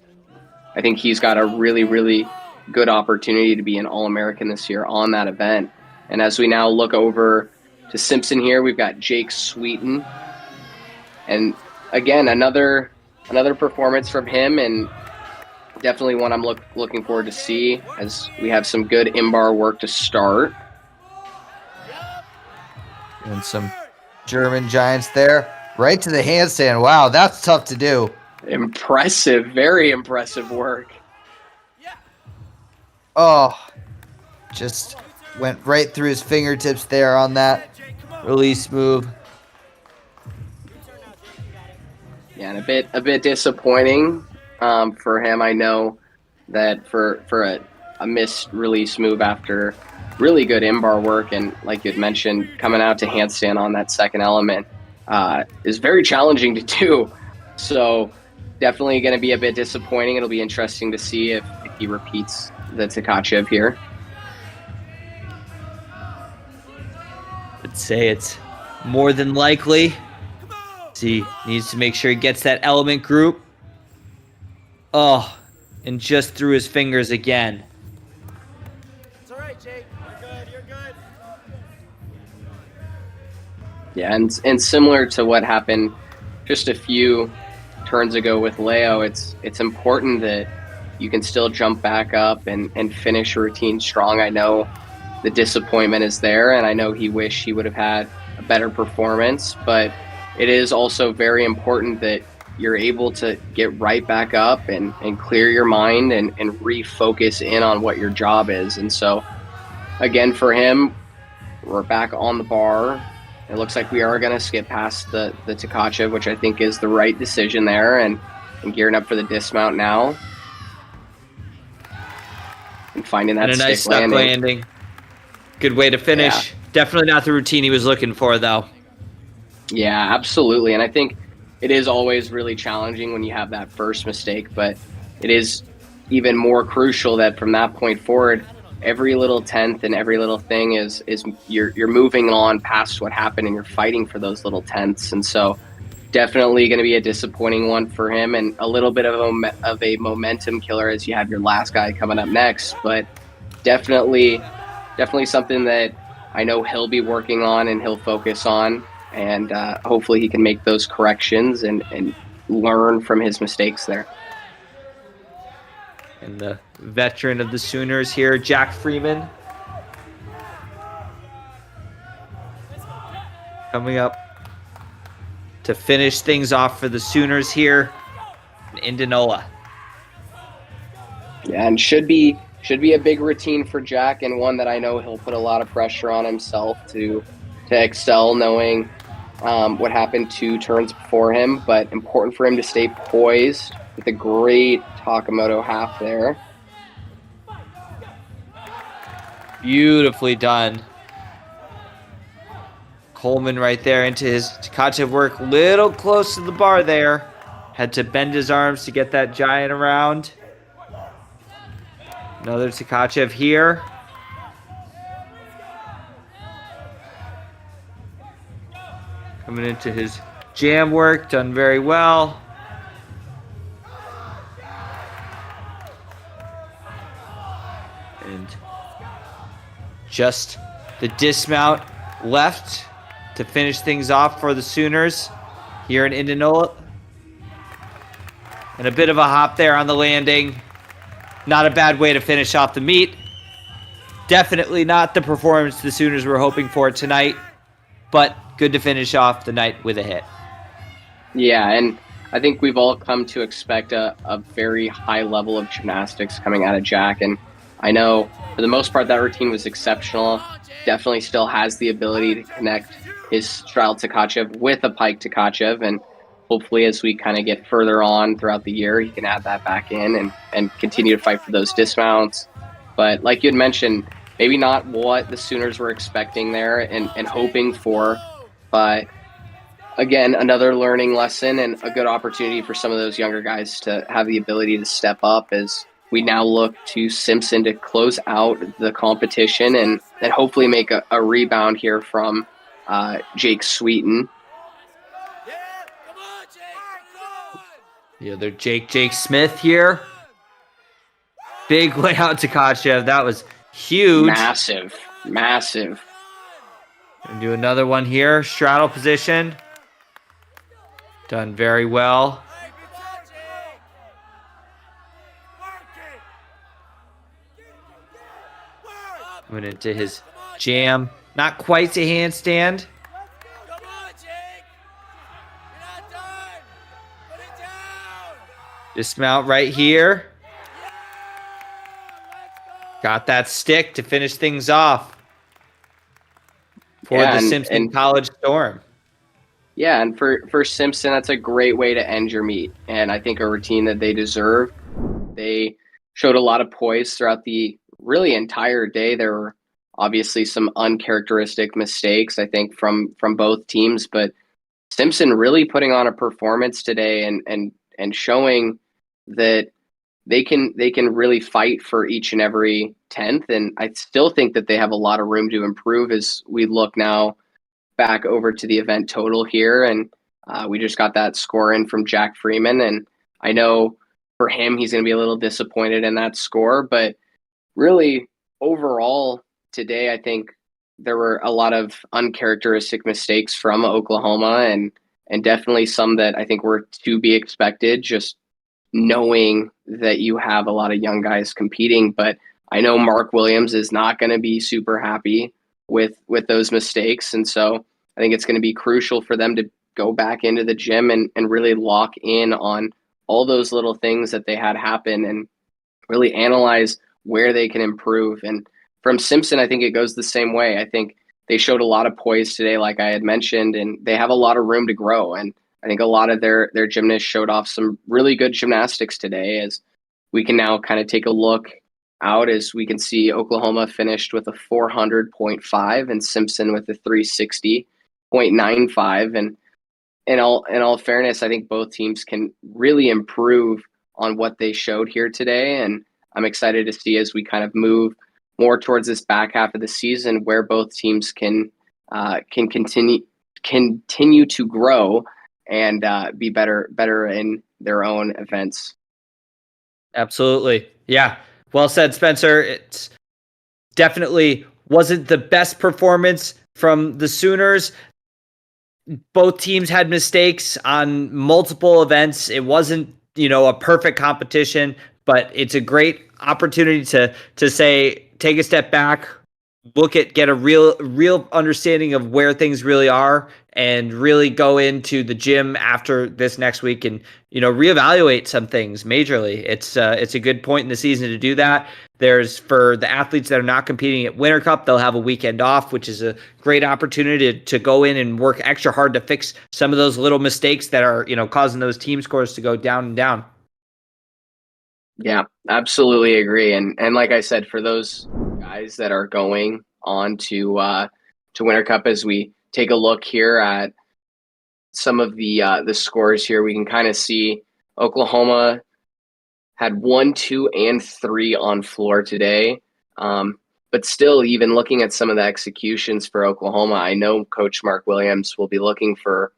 he's got a really, really good opportunity to be an All-American this year on that event. And as we now look over to Simpson here, we've got Jake Sweeten. And again, another performance from him, and definitely one I'm looking forward to see as we have some good in-bar work to start. And some German giants there. Right to the handstand. Wow, that's tough to do. Impressive, very impressive work. Oh, Just went right through his fingertips there on that release move. Yeah, and a bit disappointing for him. I know that for a missed release move after really good in-bar work, and like you had mentioned, coming out to handstand on that second element is very challenging to do. So definitely going to be a bit disappointing. It'll be interesting to see if he repeats the Tkachev here. I'd say it's more than likely. He needs to make sure he gets that element group. Oh, and just through his fingers again. It's all right, Jake. You're good. You're good. Yeah, and similar to what happened just a few turns ago with Leo, it's important that you can still jump back up and finish a routine strong. I know the disappointment is there, and I know he wished he would have had a better performance, but it is also very important that you're able to get right back up and clear your mind and refocus in on what your job is. And so, again, for him, we're back on the bar. It looks like we are going to skip past the Tkachev, which I think is the right decision there, and gearing up for the dismount now. And finding that and a nice stuck landing. Good way to finish. Yeah. Definitely not the routine he was looking for, though. Yeah, absolutely. And I think it is always really challenging when you have that first mistake, but it is even more crucial that from that point forward, every little tenth and every little thing is you're moving on past what happened and you're fighting for those little tenths. And so definitely going to be a disappointing one for him and a little bit of a momentum killer as you have your last guy coming up next, but definitely something that I know he'll be working on and he'll focus on, and hopefully he can make those corrections and learn from his mistakes there. And the veteran of the Sooners here, Jack Freeman, coming up to finish things off for the Sooners here in Indianola. Yeah, and should be a big routine for Jack, and one that I know he'll put a lot of pressure on himself to excel, knowing what happened 2 turns before him, but important for him to stay poised with a great Takamoto half there. Beautifully done. Coleman right there into his Tkachev work. Little close to the bar there. Had to bend his arms to get that giant around. Another Tkachev here. Coming into his jam work. Done very well. And just the dismount left to finish things off for the Sooners here in Indianola. And a bit of a hop there on the landing. Not a bad way to finish off the meet. Definitely not the performance the Sooners were hoping for tonight, but good to finish off the night with a hit. Yeah, and I think we've all come to expect a very high level of gymnastics coming out of Jack, and I know for the most part that routine was exceptional. Definitely still has the ability to connect his straddle Tkachev with a pike Tkachev, and hopefully as we kind of get further on throughout the year, he can add that back in and continue to fight for those dismounts. But like you had mentioned, maybe not what the Sooners were expecting there and hoping for, but again, another learning lesson and a good opportunity for some of those younger guys to have the ability to step up as we now look to Simpson to close out the competition and hopefully make a rebound here from Jake Sweeten. The other Jake Smith here. Big layout to Tkachev. That was huge. Massive. And do another one here. Straddle position. Done very well. Went into his jam. Not quite to handstand. Dismount right here. Got that stick to finish things off for the Simpson College Storm. Yeah, and for Simpson, that's a great way to end your meet, and I think a routine that they deserve. They showed a lot of poise throughout the really entire day. There were obviously some uncharacteristic mistakes, I think, from both teams, but Simpson really putting on a performance today and showing that they can really fight for each and every 10th. And I still think that they have a lot of room to improve as we look now back over to the event total here. And we just got that score in from Jack Freeman. And I know for him, he's going to be a little disappointed in that score. But really, overall, today, I think there were a lot of uncharacteristic mistakes from Oklahoma and definitely some that I think were to be expected, just knowing that you have a lot of young guys competing. But I know Mark Williams is not going to be super happy with those mistakes. And so I think it's going to be crucial for them to go back into the gym and really lock in on all those little things that they had happen and really analyze where they can improve. And from Simpson, I think it goes the same way. I think they showed a lot of poise today, like I had mentioned, and they have a lot of room to grow. And I think a lot of their gymnasts showed off some really good gymnastics today, as we can now kind of take a look out as we can see Oklahoma finished with a 400.5 and Simpson with a 360.95. And in all fairness, I think both teams can really improve on what they showed here today. And I'm excited to see as we kind of move more towards this back half of the season where both teams can continue to grow and be better in their own events. Absolutely. Yeah. Well said, Spencer. It's definitely wasn't the best performance from the Sooners. Both teams had mistakes on multiple events. It wasn't, a perfect competition, but it's a great opportunity to say, take a step back, get a real understanding of where things really are, and really go into the gym after this next week and reevaluate some things majorly. It's a good point in the season to do that. There's, for the athletes that are not competing at Winter Cup, they'll have a weekend off, which is a great opportunity to go in and work extra hard to fix some of those little mistakes that are causing those team scores to go down and down. Yeah, absolutely agree. And like I said, for those guys that are going on to Winter Cup, as we take a look here at some of the scores here, we can kind of see Oklahoma had 1, 2, and 3 on floor today. But still, even looking at some of the executions for Oklahoma, I know Coach Mark Williams will be looking for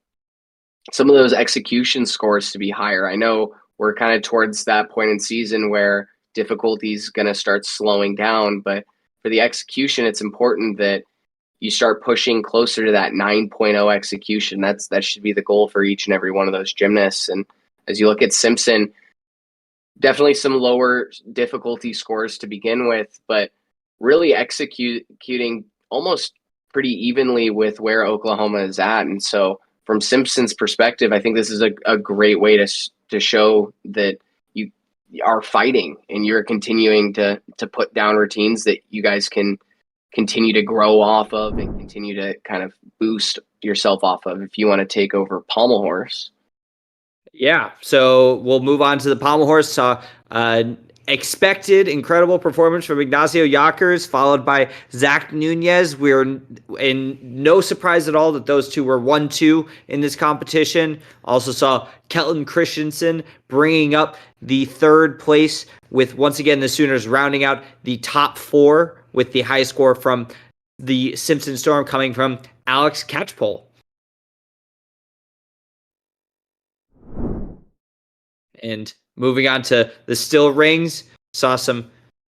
some of those execution scores to be higher. I know we're kind of towards that point in season where difficulty is going to start slowing down, but for the execution, it's important that you start pushing closer to that 9.0 execution. That should be the goal for each and every one of those gymnasts. And as you look at Simpson, definitely some lower difficulty scores to begin with, but really executing almost pretty evenly with where Oklahoma is at. And so from Simpson's perspective, I think this is a great way to show that you are fighting and you're continuing to put down routines that you guys can continue to grow off of and continue to kind of boost yourself off of if you want to take over Pommel Horse. Yeah, so we'll move on to the Pommel Horse. Expected incredible performance from Ignacio Yakers, followed by Zach Nunez. We're in no surprise at all that those two were 1-2 in this competition. Also saw Kelton Christensen bringing up the third place, with once again the Sooners rounding out the top 4 with the high score from the Simpson Storm coming from Alex Catchpole. And moving on to the still rings, saw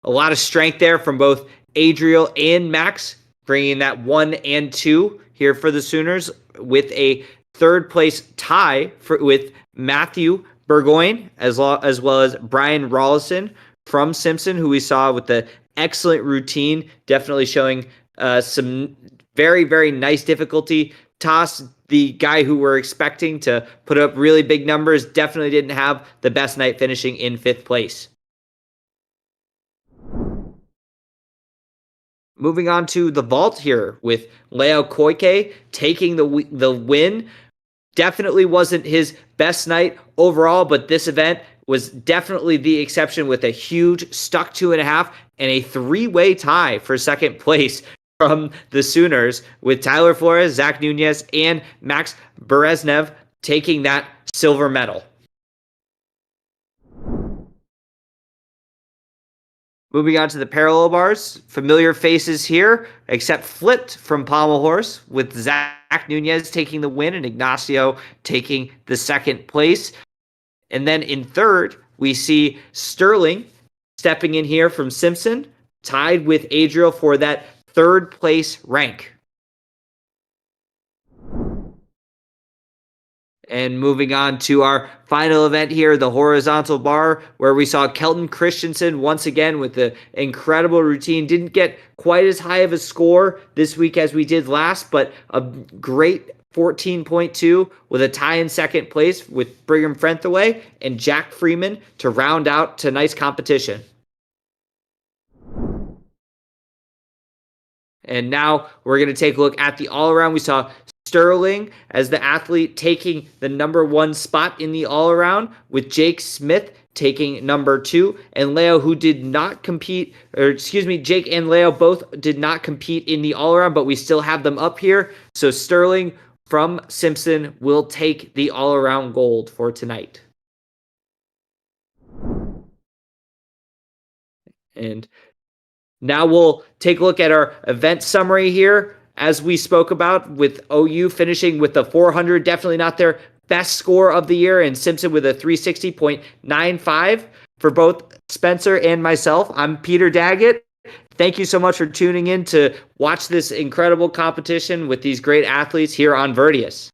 a lot of strength there from both Adriel and Max, bringing that 1 and 2 here for the Sooners, with a third place tie with Matthew Burgoyne, as well as Brian Rollison from Simpson, who we saw with the excellent routine, definitely showing some very, very nice difficulty. Toss, the guy who we're expecting to put up really big numbers, definitely didn't have the best night, finishing in 5th place. Moving on to the vault here with Leo Koike taking the win. Definitely wasn't his best night overall, but this event was definitely the exception with a huge stuck 2.5 and a 3-way tie for second place from the Sooners, with Tyler Flores, Zach Nunez, and Max Bereznev taking that silver medal. Moving on to the parallel bars, familiar faces here, except flipped from pommel horse, with Zach Nunez taking the win and Ignacio taking the second place. And then in third, we see Sterling stepping in here from Simpson, tied with Adriel for that third place rank. And moving on to our final event here, the horizontal bar, where we saw Kelton Christensen once again with the incredible routine. Didn't get quite as high of a score this week as we did last, but a great 14.2 with a tie in second place with Brigham Frenthaway and Jack Freeman to round out tonight's competition. And now we're going to take a look at the all-around. We saw Sterling as the athlete taking the number 1 spot in the all-around, with Jake Smith taking number 2, and Leo, who did not compete, Jake and Leo both did not compete in the all-around, but we still have them up here. So Sterling from Simpson will take the all-around gold for tonight. And now we'll take a look at our event summary here. As we spoke about, with OU finishing with the 400, definitely not their best score of the year, and Simpson with a 360.95. For both Spencer and myself, I'm Peter Daggett. Thank you so much for tuning in to watch this incredible competition with these great athletes here on Virtius.